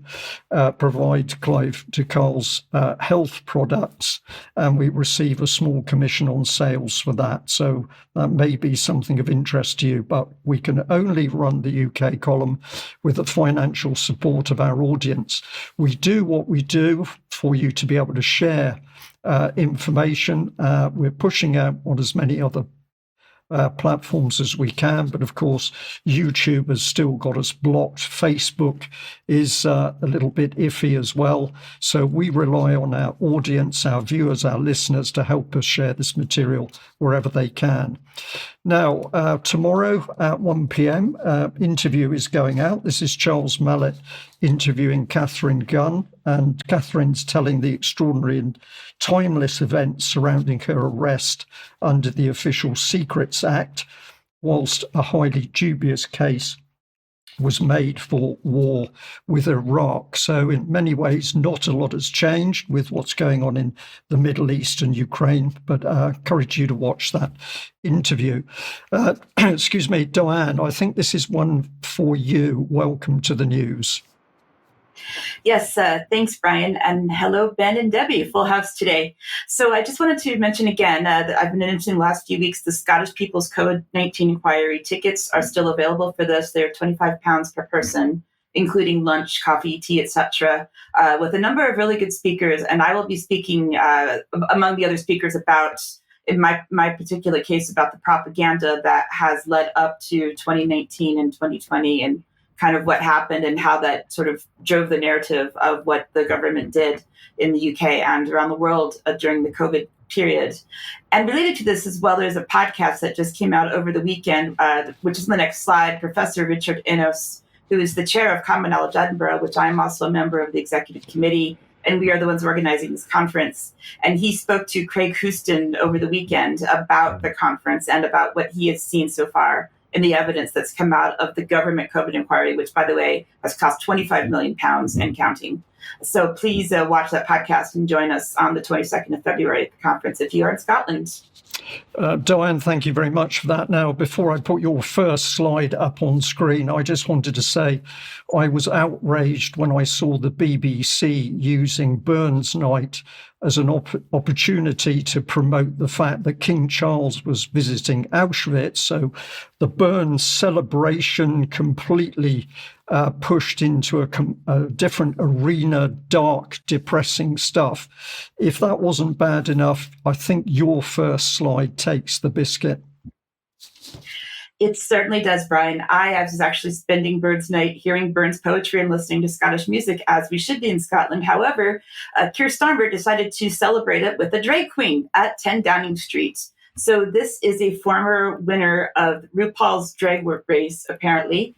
provide Clive de Carle's health products, and we receive a small commission on sales for that. So that may be something of interest to you, but we can only run the UK column with the financial support of our audience. We do what we do for you to be able to share information. We're pushing out on as many other platforms as we can, but of course YouTube has still got us blocked. Facebook is a little bit iffy as well, so we rely on our audience, our viewers, our listeners to help us share this material wherever they can. Now, tomorrow at 1 p.m, interview is going out. This is Charles Mallet interviewing Catherine Gunn, and Catherine's telling the extraordinary and timeless events surrounding her arrest under the Official Secrets Act, whilst a highly dubious case was made for war with Iraq. So in many ways, not a lot has changed with what's going on in the Middle East and Ukraine, but I encourage you to watch that interview. Excuse me, Diane, I think this is one for you. Welcome to the news. Yes, thanks, Brian. And hello, Ben and Debbie, full house today. So I just wanted to mention again that I've been mentioning the last few weeks, the Scottish People's COVID-19 Inquiry tickets are still available for this. They're £25 per person, including lunch, coffee, tea, etc., with a number of really good speakers. And I will be speaking, among the other speakers, about, in my particular case, about the propaganda that has led up to 2019 and 2020 and kind of what happened and how that sort of drove the narrative of what the government did in the UK and around the world during the COVID period. And related to this as well, there's a podcast that just came out over the weekend, which is on the next slide. Professor Richard Innes, who is the chair of Common Knowledge Edinburgh, which I am also a member of the executive committee, and we are the ones organizing this conference. And he spoke to Craig Houston over the weekend about the conference and about what he has seen so far in the evidence that's come out of the government COVID inquiry, which, by the way, has cost £25 million and counting. So please watch that podcast and join us on the 22nd of February at the conference if you are in Scotland. Diane, thank you very much for that. Now, before I put your first slide up on screen, I just wanted to say I was outraged when I saw the BBC using Burns Night as an opportunity to promote the fact that King Charles was visiting Auschwitz. So the Burns celebration completely pushed into a different arena, dark, depressing stuff. If that wasn't bad enough, I think your first slide takes the biscuit. It certainly does, Brian. I was actually spending Burns Night hearing Burns poetry and listening to Scottish music, as we should be in Scotland. However, Keir Starmer decided to celebrate it with a drag queen at 10 Downing Street. So this is a former winner of RuPaul's Drag Race, apparently,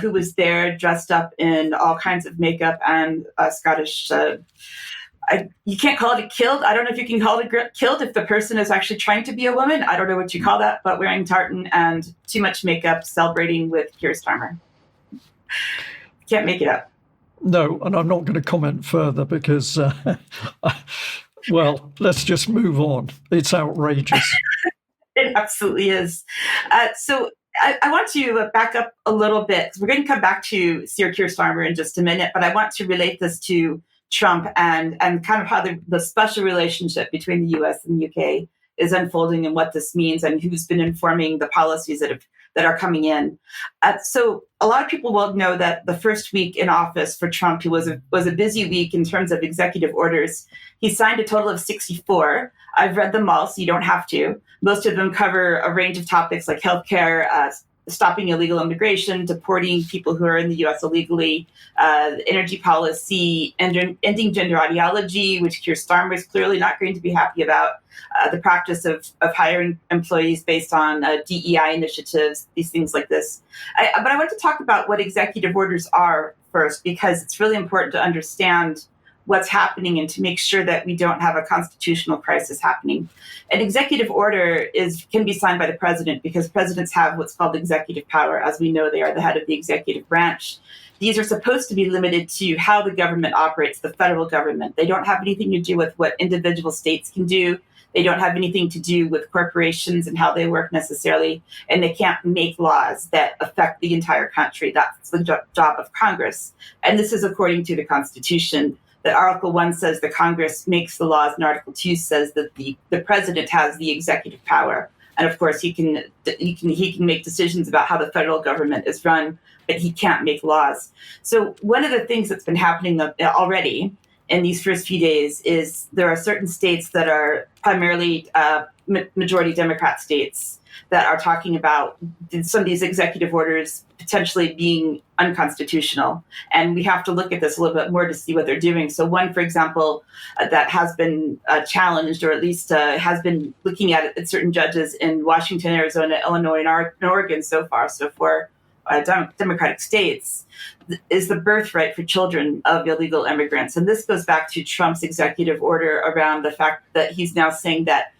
who was there dressed up in all kinds of makeup and Scottish... you can't call it a kilt. I don't know if you can call it a kilt if the person is actually trying to be a woman. I don't know what you call that, but wearing tartan and too much makeup, celebrating with Keir Starmer. Can't make it up. No, and I'm not going to comment further because, well, let's just move on. It's outrageous. It absolutely is. So I want to back up a little bit. We're going to come back to Sir Keir Starmer in just a minute, but I want to relate this to Trump and kind of how the special relationship between the US and the UK is unfolding and what this means and who's been informing the policies that are coming in. So a lot of people will know that the first week in office for Trump was a busy week in terms of executive orders. He signed a total of 64. I've read them all, so you don't have to. Most of them cover a range of topics like healthcare, stopping illegal immigration, deporting people who are in the U.S. illegally, energy policy, ending gender ideology, which Keir Starmer is clearly not going to be happy about, the practice of hiring employees based on DEI initiatives, these things like this. But I want to talk about what executive orders are first, because it's really important to understand what's happening and to make sure that we don't have a constitutional crisis happening. An executive order can be signed by the president because presidents have what's called executive power. As we know, they are the head of the executive branch. these are supposed to be limited to how the government operates, the federal government. They don't have anything to do with what individual states can do. They don't have anything to do with corporations and how they work necessarily. And they can't make laws that affect the entire country. That's the job of Congress. And this is according to the Constitution. That Article 1 says the Congress makes the laws, and Article 2 says that the president has the executive power. And of course, he can make decisions about how the federal government is run, but he can't make laws. So one of the things that's been happening already in these first few days is there are certain states that are primarily majority Democrat states that are talking about some of these executive orders potentially being unconstitutional. And we have to look at this a little bit more to see what they're doing. So one, for example, that has been challenged, or at least has been looking at certain judges in Washington, Arizona, Illinois, and Oregon so far, so for Democratic states, is the birthright for children of illegal immigrants. And this goes back to Trump's executive order around the fact that he's now saying that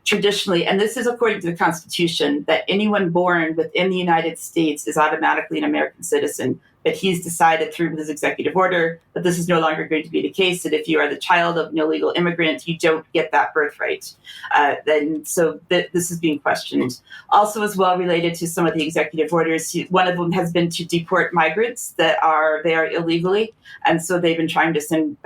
traditionally, and this is according to the Constitution, that anyone born within the United States is automatically an American citizen. But he's decided through his executive order that this is no longer going to be the case, that if you are the child of an illegal immigrant, you don't get that birthright. This is being questioned. Also, as well, related to some of the executive orders, one of them has been to deport migrants that are there illegally. And so they've been trying to send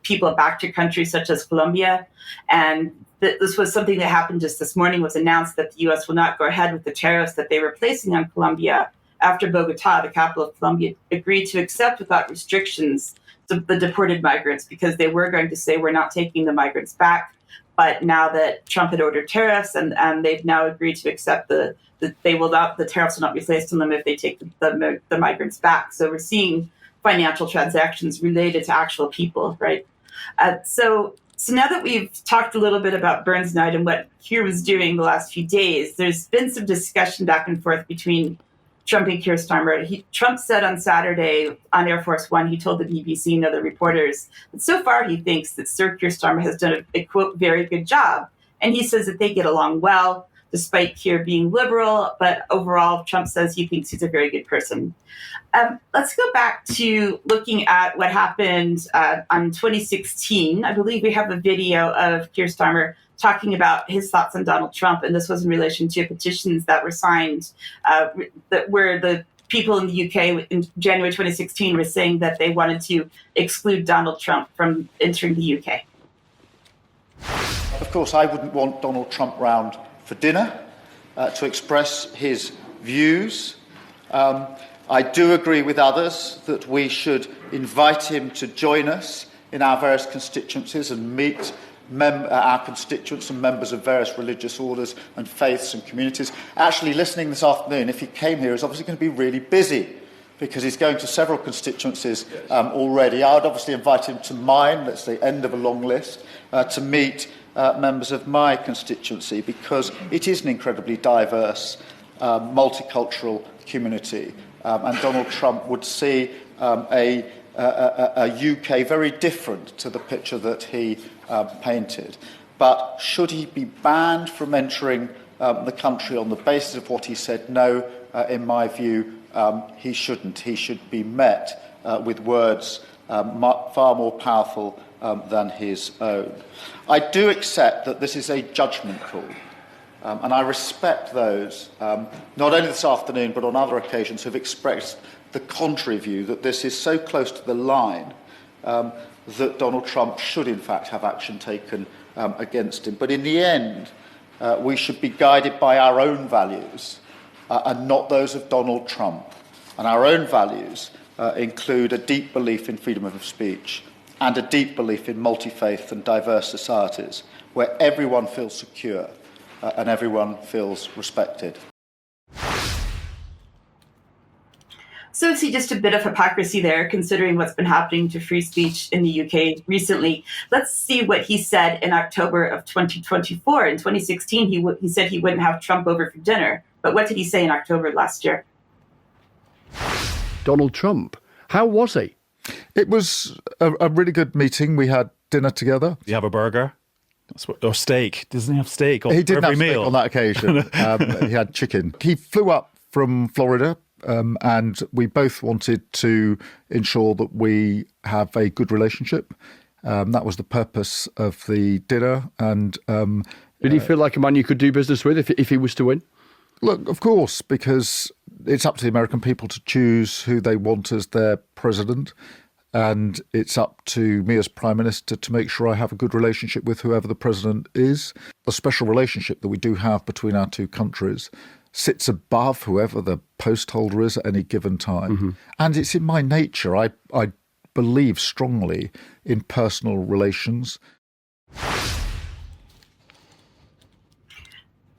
people back to countries such as Colombia. And this was something that happened just this morning. Was announced that the U.S. will not go ahead with the tariffs that they were placing on Colombia after Bogota, the capital of Colombia, agreed to accept without restrictions the deported migrants, because they were going to say, we're not taking the migrants back. But now that Trump had ordered tariffs and they've now agreed to accept the tariffs will not be placed on them if they take the migrants back. So we're seeing financial transactions related to actual people, right? So now that we've talked a little bit about Burns Night and what Keir was doing the last few days, there's been some discussion back and forth between Trump and Keir Starmer. Trump said on Saturday on Air Force One, he told the BBC and other reporters that so far he thinks that Sir Keir Starmer has done a quote, very good job. And he says that they get along well, despite Keir being liberal. But overall, Trump says he thinks he's a very good person. Let's go back to looking at what happened on 2016. I believe we have a video of Keir Starmer talking about his thoughts on Donald Trump. And this was in relation to petitions that were signed where the people in the UK in January 2016 were saying that they wanted to exclude Donald Trump from entering the UK. Of course, I wouldn't want Donald Trump round for dinner to express his views. I do agree with others that we should invite him to join us in our various constituencies and meet our constituents and members of various religious orders and faiths and communities. Actually, listening this afternoon, if he came here, is obviously going to be really busy because he's going to several constituencies already. I would obviously invite him to mine, that's the end of a long list, to meet members of my constituency, because it is an incredibly diverse, multicultural community. And Donald Trump would see a UK very different to the picture that he painted. But should he be banned from entering the country on the basis of what he said? No, in my view, he shouldn't. He should be met with words far more powerful than his own. I do accept that this is a judgment call. And I respect those, not only this afternoon, but on other occasions, who have expressed the contrary view that this is so close to the line that Donald Trump should, in fact, have action taken against him. But in the end, we should be guided by our own values and not those of Donald Trump. And our own values include a deep belief in freedom of speech and a deep belief in multi-faith and diverse societies where everyone feels secure and everyone feels respected. So I see just a bit of hypocrisy there, considering what's been happening to free speech in the UK recently. Let's see what he said in October of 2024. In 2016, he said he wouldn't have Trump over for dinner. But what did he say in October last year? Donald Trump. How was he? It was a really good meeting. We had dinner together. Did you have a burger? Or steak? Doesn't he have steak? He didn't have every steak meal? on that occasion. He had chicken. He flew up from Florida and we both wanted to ensure that we have a good relationship. That was the purpose of the dinner. And did he feel like a man you could do business with if he was to win? Look, of course, because it's up to the American people to choose who they want as their president. And it's up to me as Prime Minister to make sure I have a good relationship with whoever the president is. The special relationship that we do have between our two countries sits above whoever the post holder is at any given time. Mm-hmm. And it's in my nature. I believe strongly in personal relations.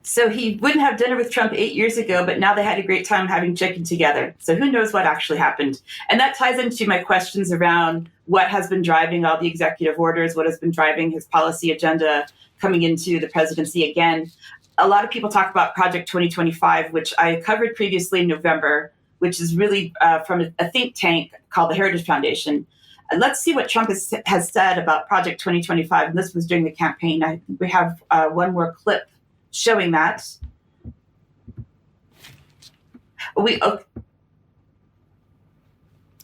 So he wouldn't have dinner with Trump 8 years ago, but now they had a great time having chicken together. So who knows what actually happened? And that ties into my questions around what has been driving all the executive orders, what has been driving his policy agenda coming into the presidency again. A lot of people talk about Project 2025, which I covered previously in November, which is really from a think tank called the Heritage Foundation. Let's see what Trump has said about Project 2025. And this was during the campaign. I think we have one more clip showing that.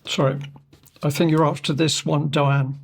Sorry, I think you're after this one, Diane.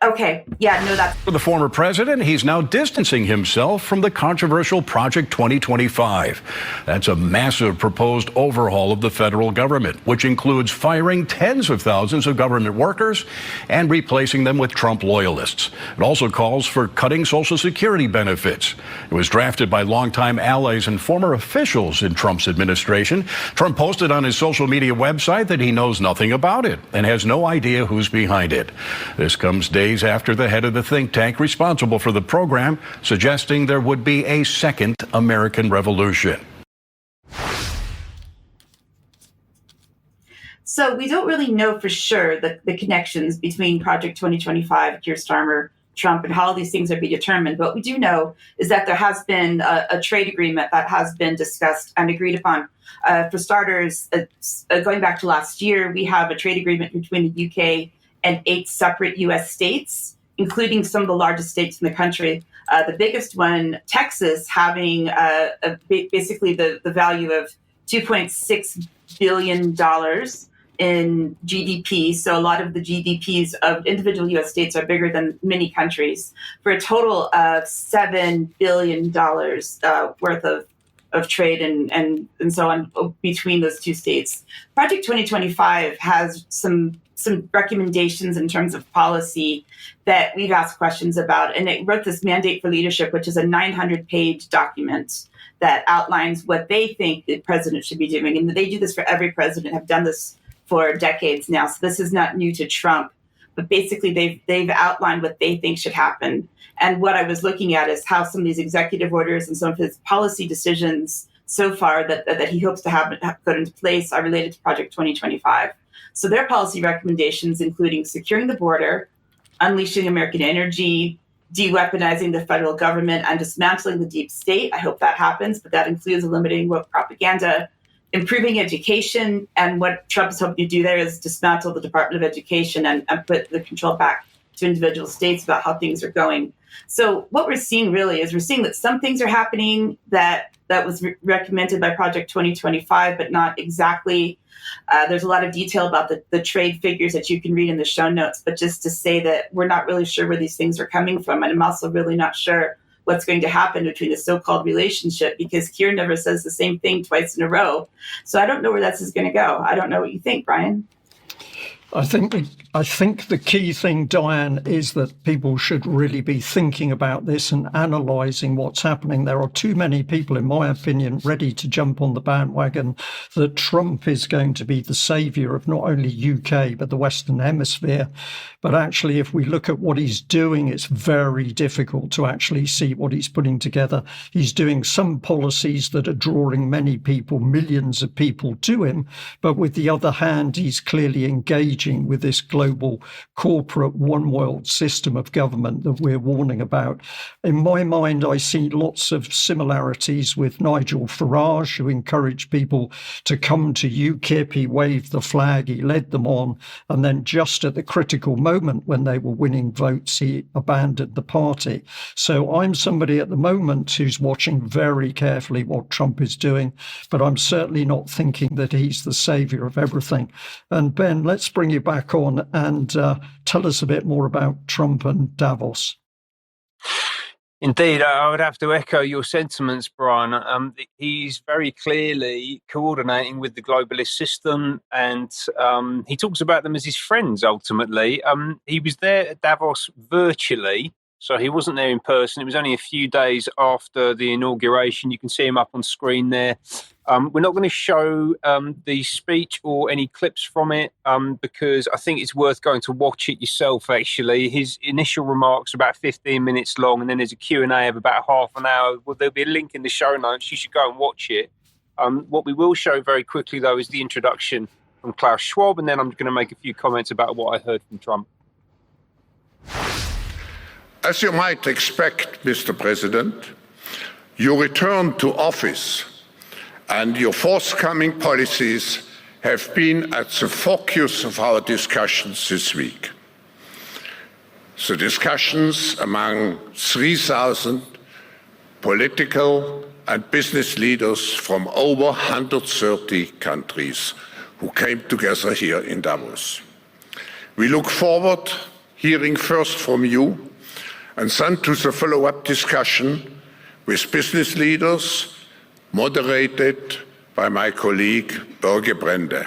Okay, yeah, no, that's... For the former president, he's now distancing himself from the controversial Project 2025. That's a massive proposed overhaul of the federal government, which includes firing tens of thousands of government workers and replacing them with Trump loyalists. It also calls for cutting Social Security benefits. It was drafted by longtime allies and former officials in Trump's administration. Trump posted on his social media website that he knows nothing about it and has no idea who's behind it. This comes days after the head of the think tank responsible for the program suggesting there would be a second American Revolution. So we don't really know for sure the connections between Project 2025, Keir Starmer, Trump, and how all these things are being determined. What we do know is that there has been a trade agreement that has been discussed and agreed upon. For starters, going back to last year, we have a trade agreement between the UK and 8 separate U.S. states, including some of the largest states in the country. The biggest one, Texas, having basically the value of $2.6 billion in GDP. So a lot of the GDPs of individual U.S. states are bigger than many countries, for a total of $7 billion worth of trade and so on between those two states. Project 2025 has some recommendations in terms of policy that we've asked questions about. And it wrote this Mandate for Leadership, which is a 900-page document that outlines what they think the president should be doing. And they do this for every president, have done this for decades now. So this is not new to Trump. But basically, they've outlined what they think should happen. And what I was looking at is how some of these executive orders and some of his policy decisions so far that he hopes to have put into place are related to Project 2025. So their policy recommendations, including securing the border, unleashing American energy, de-weaponizing the federal government, and dismantling the deep state. I hope that happens, but that includes eliminating woke propaganda, improving education, and what Trump is hoping to do there is dismantle the Department of Education and put the control back to individual states about how things are going. So what we're seeing really is we're seeing that some things are happening that was recommended by Project 2025, but not exactly. There's a lot of detail about the trade figures that you can read in the show notes, but just to say that we're not really sure where these things are coming from. And I'm also really not sure what's going to happen between the so-called relationship, because Keir never says the same thing twice in a row. So I don't know where this is going to go. I don't know what you think, Brian. I think the key thing, Diane, is that people should really be thinking about this and analysing what's happening. There are too many people, in my opinion, ready to jump on the bandwagon that Trump is going to be the saviour of not only UK, but the Western Hemisphere. But actually, if we look at what he's doing, it's very difficult to actually see what he's putting together. He's doing some policies that are drawing many people, millions of people to him. But with the other hand, he's clearly engaging engaging with this global corporate one world system of government that we're warning about. In my mind, I see lots of similarities with Nigel Farage, who encouraged people to come to UKIP. He waved the flag, he led them on, and then just at the critical moment when they were winning votes, he abandoned the party. So I'm somebody at the moment who's watching very carefully what Trump is doing, but I'm certainly not thinking that he's the saviour of everything. And Ben, let's bring you back on and tell us a bit more about Trump and Davos. Indeed, I would have to echo your sentiments, Brian. He's very clearly coordinating with the globalist system, and he talks about them as his friends, ultimately. He was there at Davos virtually, so he wasn't there in person. It was only a few days after the inauguration. You can see him up on screen there. We're not going to show the speech or any clips from it because I think it's worth going to watch it yourself, actually. His initial remarks are about 15 minutes long, and then there's a Q&A of about half an hour. Well, there'll be a link in the show notes. You should go and watch it. What we will show very quickly, though, is the introduction from Klaus Schwab, and then I'm going to make a few comments about what I heard from Trump. As you might expect, Mr. President, your return to office and your forthcoming policies have been at the focus of our discussions this week. The discussions among 3,000 political and business leaders from over 130 countries who came together here in Davos. We look forward hearing first from you and then to the follow-up discussion with business leaders, moderated by my colleague Børge Brende.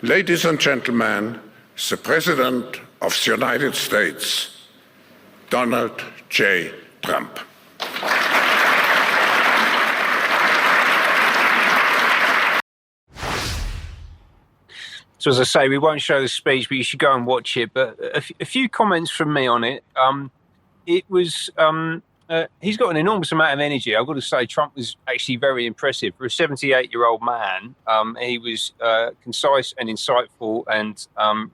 Ladies and gentlemen, the President of the United States, Donald J. Trump. So as I say, we won't show the speech, but you should go and watch it. But a few comments from me on it. It was, he's got an enormous amount of energy. I've got to say, Trump was actually very impressive. For a 78-year-old man, he was concise and insightful and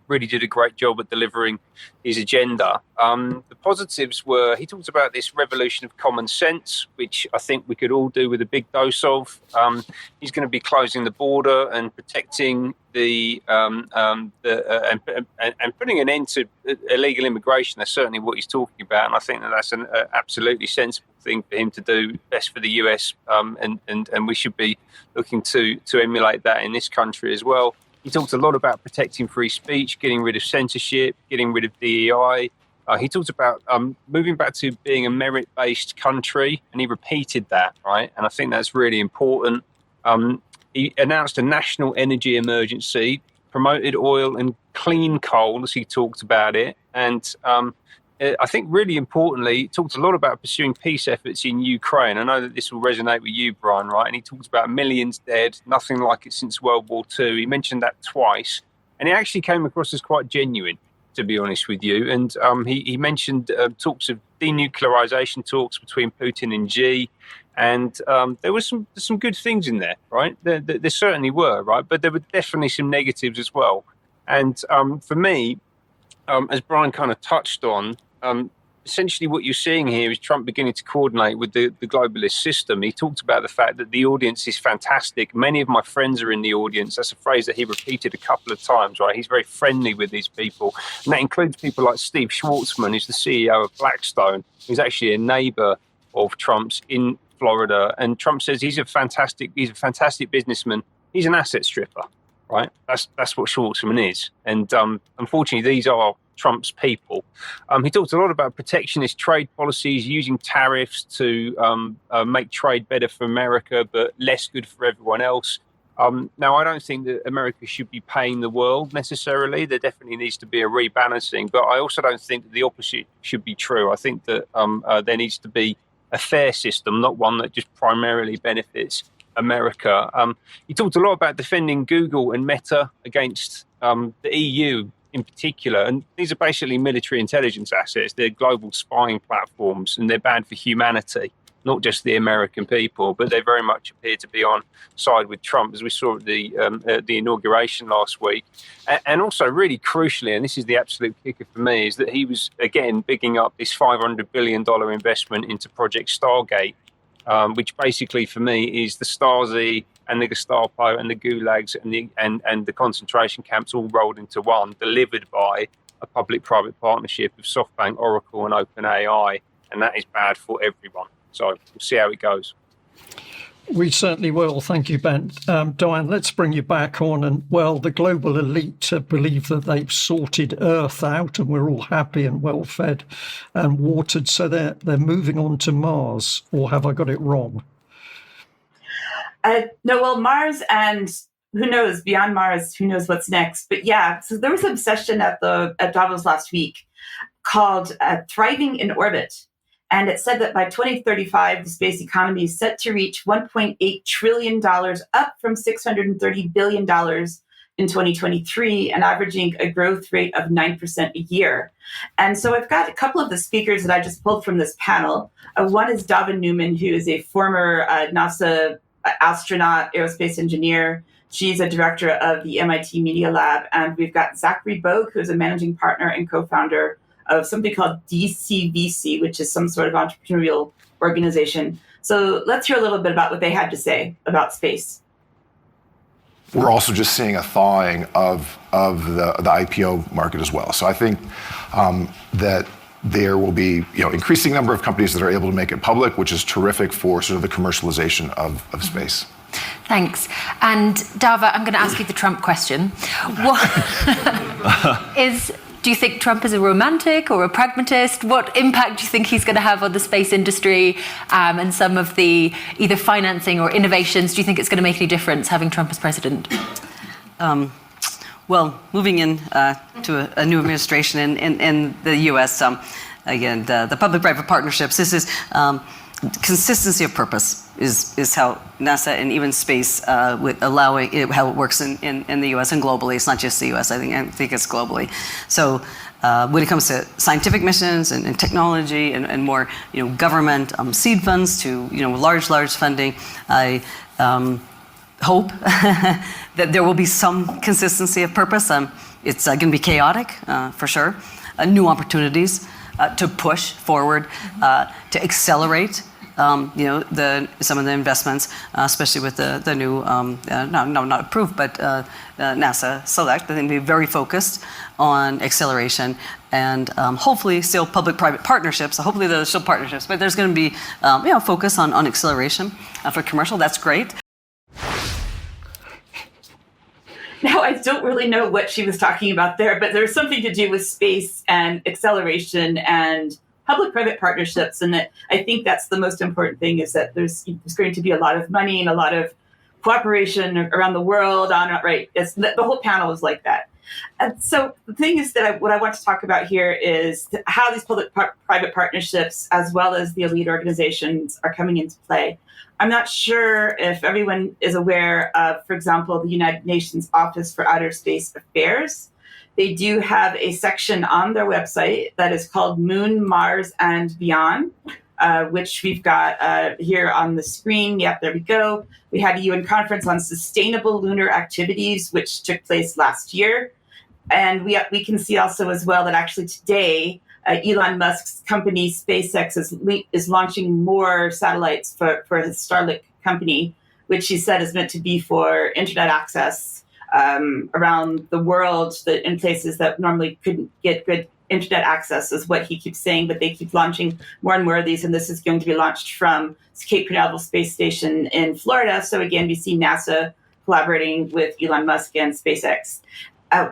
really did a great job at delivering his agenda. The positives were, he talked about this revolution of common sense, which I think we could all do with a big dose of. He's going to be closing the border and protecting and putting an end to illegal immigration. That's certainly what he's talking about, and I think that's an absolutely sensible thing for him to do, best for the US, and we should be looking to emulate that in this country as well. He talked a lot about protecting free speech, getting rid of censorship, getting rid of DEI. He talked about moving back to being a merit-based country, and he repeated that, right? And I think that's really important. He announced a national energy emergency, promoted oil and clean coal as he talked about it. And I think really importantly, he talked a lot about pursuing peace efforts in Ukraine. I know that this will resonate with you, Brian, right? And he talked about millions dead, nothing like it since World War II. He mentioned that twice. And it actually came across as quite genuine, to be honest with you. And he mentioned talks of denuclearization talks between Putin and Xi. And there were some good things in there, right? There certainly were, right? But there were definitely some negatives as well. And for me, as Brian kind of touched on, essentially what you're seeing here is Trump beginning to coordinate with the globalist system. He talked about the fact that the audience is fantastic. Many of my friends are in the audience. That's a phrase that he repeated a couple of times, right? He's very friendly with these people. And that includes people like Steve Schwarzman, who's the CEO of Blackstone, who's actually a neighbor of Trump's in Florida. And Trump says he's a fantastic businessman. He's an asset stripper, right? That's what Schwarzman is. And unfortunately, these are Trump's people. He talked a lot about protectionist trade policies, using tariffs to make trade better for America, but less good for everyone else. Now, I don't think that America should be paying the world necessarily. There definitely needs to be a rebalancing, but I also don't think that the opposite should be true. I think that there needs to be a fair system, not one that just primarily benefits America. He talked a lot about defending Google and Meta against the EU in particular. And these are basically military intelligence assets. They're global spying platforms and they're bad for humanity. not just the American people, but they very much appear to be on side with Trump, as we saw at the inauguration last week. And also, really crucially, and this is the absolute kicker for me, is that he was, again, bigging up this $500 billion investment into Project Stargate, which basically, for me, is the Stasi and the Gestapo and the gulags and the concentration camps all rolled into one, delivered by a public-private partnership of SoftBank, Oracle, and OpenAI, and that is bad for everyone. So we'll see how it goes. We certainly will. Thank you, Ben. Diane, let's bring you back on. And, well, the global elite believe that they've sorted Earth out and we're all happy and well-fed and watered, so they're moving on to Mars. Or have I got it wrong? No, well, Mars and who knows, beyond Mars, who knows what's next. But yeah, so there was an obsession at Davos last week called Thriving in Orbit. And it said that by 2035, the space economy is set to reach $1.8 trillion, up from $630 billion in 2023, and averaging a growth rate of 9% a year. And so I've got a couple of the speakers that I just pulled from this panel. One is David Newman, who is a former NASA astronaut, aerospace engineer. She's a director of the MIT Media Lab. And we've got Zachary Bogue, who is a managing partner and co-founder of something called DCVC, which is some sort of entrepreneurial organization. So let's hear a little bit about what they had to say about space. We're also just seeing a thawing of the IPO market as well. So I think that there will be increasing number of companies that are able to make it public, which is terrific for sort of the commercialization of space. Thanks. And Dava, I'm going to ask you the Trump question. Do you think Trump is a romantic or a pragmatist? What impact do you think he's going to have on the space industry and some of the either financing or innovations? Do you think it's going to make any difference having Trump as president? Well, moving in to a new administration in the U.S., again, the public-private partnerships, this is consistency of purpose is how NASA and even space with allowing it, how it works in the U.S. and globally. It's not just the U.S. I think it's globally. So when it comes to scientific missions and technology and more government seed funds to large funding, I hope that there will be some consistency of purpose. It's going to be chaotic for sure. New opportunities to push forward, to accelerate. Some of the investments, especially with the new, not approved, but NASA Select. I think we'll be very focused on acceleration and hopefully still public-private partnerships. So hopefully there's still partnerships, but there's going to be focus on acceleration for commercial. That's great. Now, I don't really know what she was talking about there, but there's something to do with space and acceleration and public-private partnerships, and that I think that's the most important thing, is that there's going to be a lot of money and a lot of cooperation around the world right? The whole panel is like that. And so the thing is that what I want to talk about here is how these public-private partnerships, as well as the elite organizations, are coming into play. I'm not sure if everyone is aware of, for example, the United Nations Office for Outer Space Affairs. They do have a section on their website that is called Moon, Mars, and Beyond, which we've got here on the screen. Yep, there we go. We had a UN conference on sustainable lunar activities, which took place last year. And we can see also as well that actually today, Elon Musk's company, SpaceX, is launching more satellites for his Starlink company, which he said is meant to be for internet access around the world, in places that normally couldn't get good internet access, is what he keeps saying. But they keep launching more and more of these, and this is going to be launched from Cape Canaveral Space Station in Florida. So again, we see NASA collaborating with Elon Musk and SpaceX.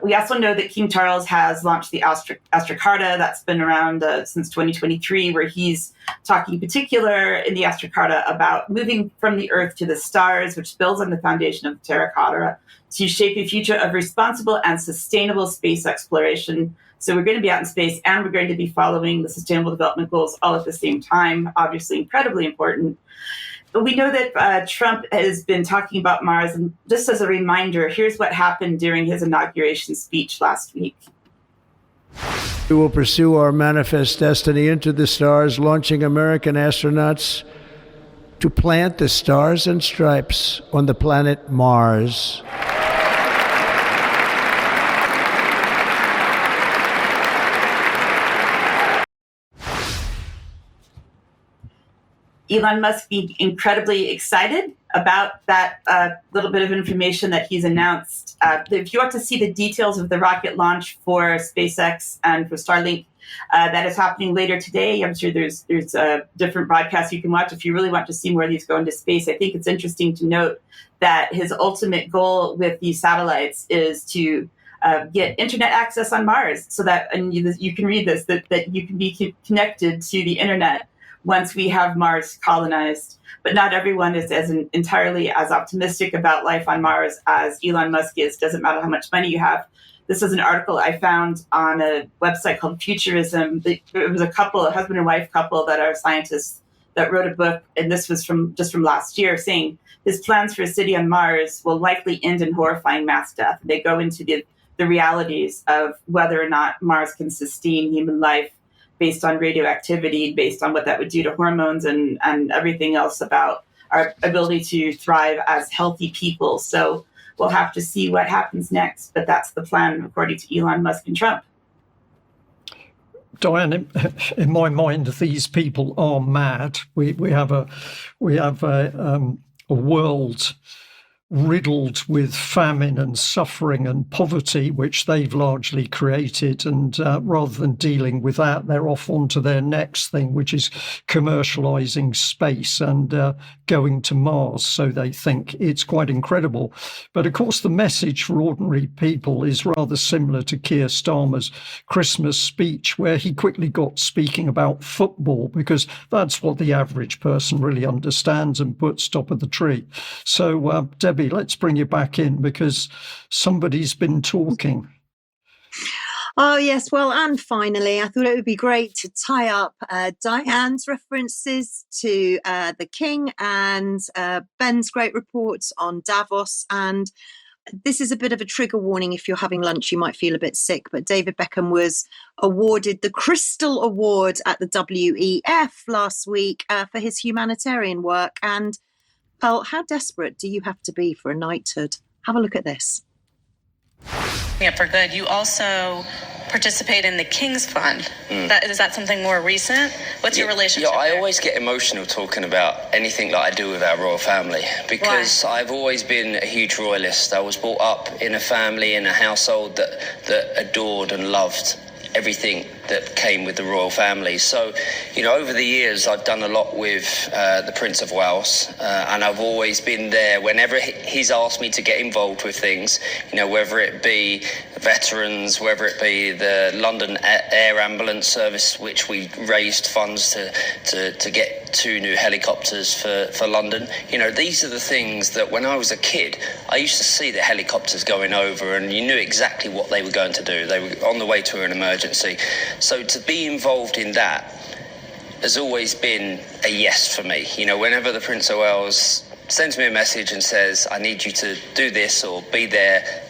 We also know that King Charles has launched the Astrocarta. That's been around since 2023, where he's talking in particular in the Astrocarta about moving from the Earth to the stars, which builds on the foundation of Terracotta, to shape a future of responsible and sustainable space exploration. So we're going to be out in space, and we're going to be following the Sustainable Development Goals all at the same time, obviously incredibly important. But we know that Trump has been talking about Mars, and just as a reminder, here's what happened during his inauguration speech last week. We will pursue our manifest destiny into the stars, launching American astronauts to plant the stars and stripes on the planet Mars. Elon Musk be incredibly excited about that little bit of information that he's announced. If you want to see the details of the rocket launch for SpaceX and for Starlink, that is happening later today. I'm sure there's different broadcasts you can watch if you really want to see more of these go into space. I think it's interesting to note that his ultimate goal with these satellites is to get internet access on Mars, so that, and you can read this, that you can be connected to the internet once we have Mars colonized. But not everyone is entirely as optimistic about life on Mars as Elon Musk is. Doesn't matter how much money you have. This is an article I found on a website called Futurism. It was a husband and wife couple that are scientists that wrote a book, and this was from last year, saying his plans for a city on Mars will likely end in horrifying mass death. They go into the realities of whether or not Mars can sustain human life based on radioactivity, based on what that would do to hormones and everything else about our ability to thrive as healthy people. So we'll have to see what happens next, but that's the plan according to Elon Musk and Trump. Diane, in my mind, these people are mad. We have a world riddled with famine and suffering and poverty, which they've largely created. And rather than dealing with that, they're off onto their next thing, which is commercializing space and going to Mars. So they think it's quite incredible. But of course, the message for ordinary people is rather similar to Keir Starmer's Christmas speech, where he quickly got speaking about football, because that's what the average person really understands and puts top of the tree. So, Debbie, let's bring you back in, because somebody's been talking. Oh, yes. Well, and finally, I thought it would be great to tie up Diane's references to the King and Ben's great reports on Davos. And this is a bit of a trigger warning. If you're having lunch, you might feel a bit sick. But David Beckham was awarded the Crystal Award at the WEF last week for his humanitarian work. And Pearl, how desperate do you have to be for a knighthood? Have a look at this. Yeah, for good. You also participate in the King's Fund. Is that something more recent? What's your relationship? Yeah, I always get emotional talking about anything that I do with our royal family, because I've always been a huge royalist. I was brought up in a family, in a household that adored and loved everything that came with the royal family. So, over the years, I've done a lot with the Prince of Wales, and I've always been there whenever he's asked me to get involved with things, whether it be veterans, whether it be the London Air Ambulance Service, which we raised funds to get 2 new helicopters for London. These are the things that when I was a kid, I used to see the helicopters going over, and you knew exactly what they were going to do. They were on the way to an emergency. So to be involved in that has always been a yes for me. Whenever the Prince of Wales sends me a message and says, I need you to do this or be there,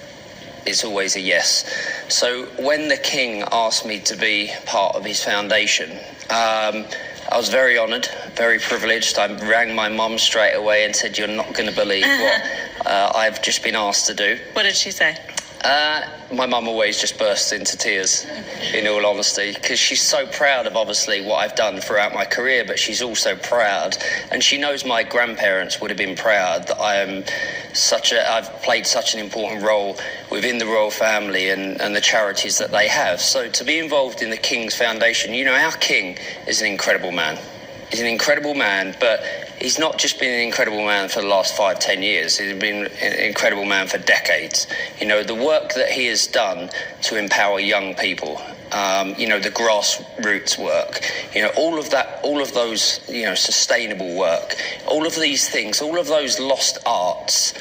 it's always a yes. So when the King asked me to be part of his foundation, I was very honoured, very privileged. I rang my mum straight away and said, you're not going to believe what I've just been asked to do. What did she say? My mum always just bursts into tears, in all honesty, because she's so proud of obviously what I've done throughout my career, but she's also proud, and she knows my grandparents would have been proud that I've played such an important role within the royal family and the charities that they have. So to be involved in the King's Foundation, our King is an incredible man. He's an incredible man, but he's not just been an incredible man for the last 5-10 years. He's been an incredible man for decades. The work that he has done to empower young people, the grassroots work, all of those, sustainable work, all of these things, all of those lost arts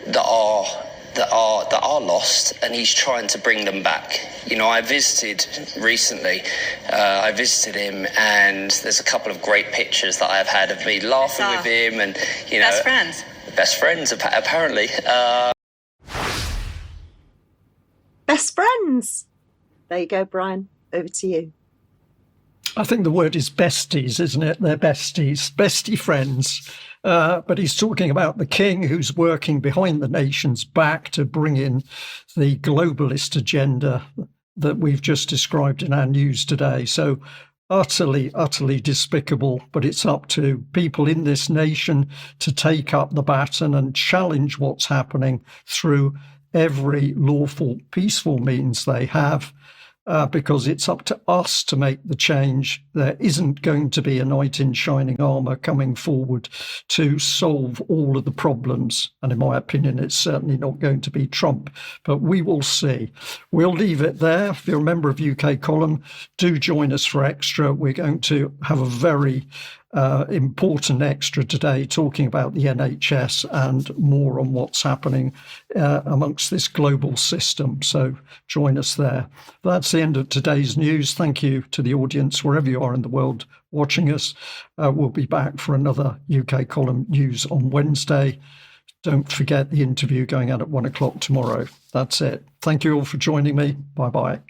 that are lost, and he's trying to bring them back. I visited recently, I visited him, and there's a couple of great pictures that I've had of me laughing with him, and best friends apparently. Best friends. There you go, Brian. Over to you. I think the word is besties, isn't it? They're besties, bestie friends. But he's talking about the king who's working behind the nation's back to bring in the globalist agenda that we've just described in our news today. So utterly, utterly despicable. But it's up to people in this nation to take up the baton and challenge what's happening through every lawful, peaceful means they have. Because it's up to us to make the change. There isn't going to be a knight in shining armour coming forward to solve all of the problems. And in my opinion, it's certainly not going to be Trump, but we will see. We'll leave it there. If you're a member of UK Column, do join us for Extra. We're going to have a very important Extra today talking about the NHS and more on what's happening amongst this global system. So join us there. That's the end of today's news. Thank you to the audience wherever you are in the world watching us. We'll be back for another UK Column news on Wednesday. Don't forget the interview going out at 1 o'clock tomorrow. That's it. Thank you all for joining me. Bye-bye.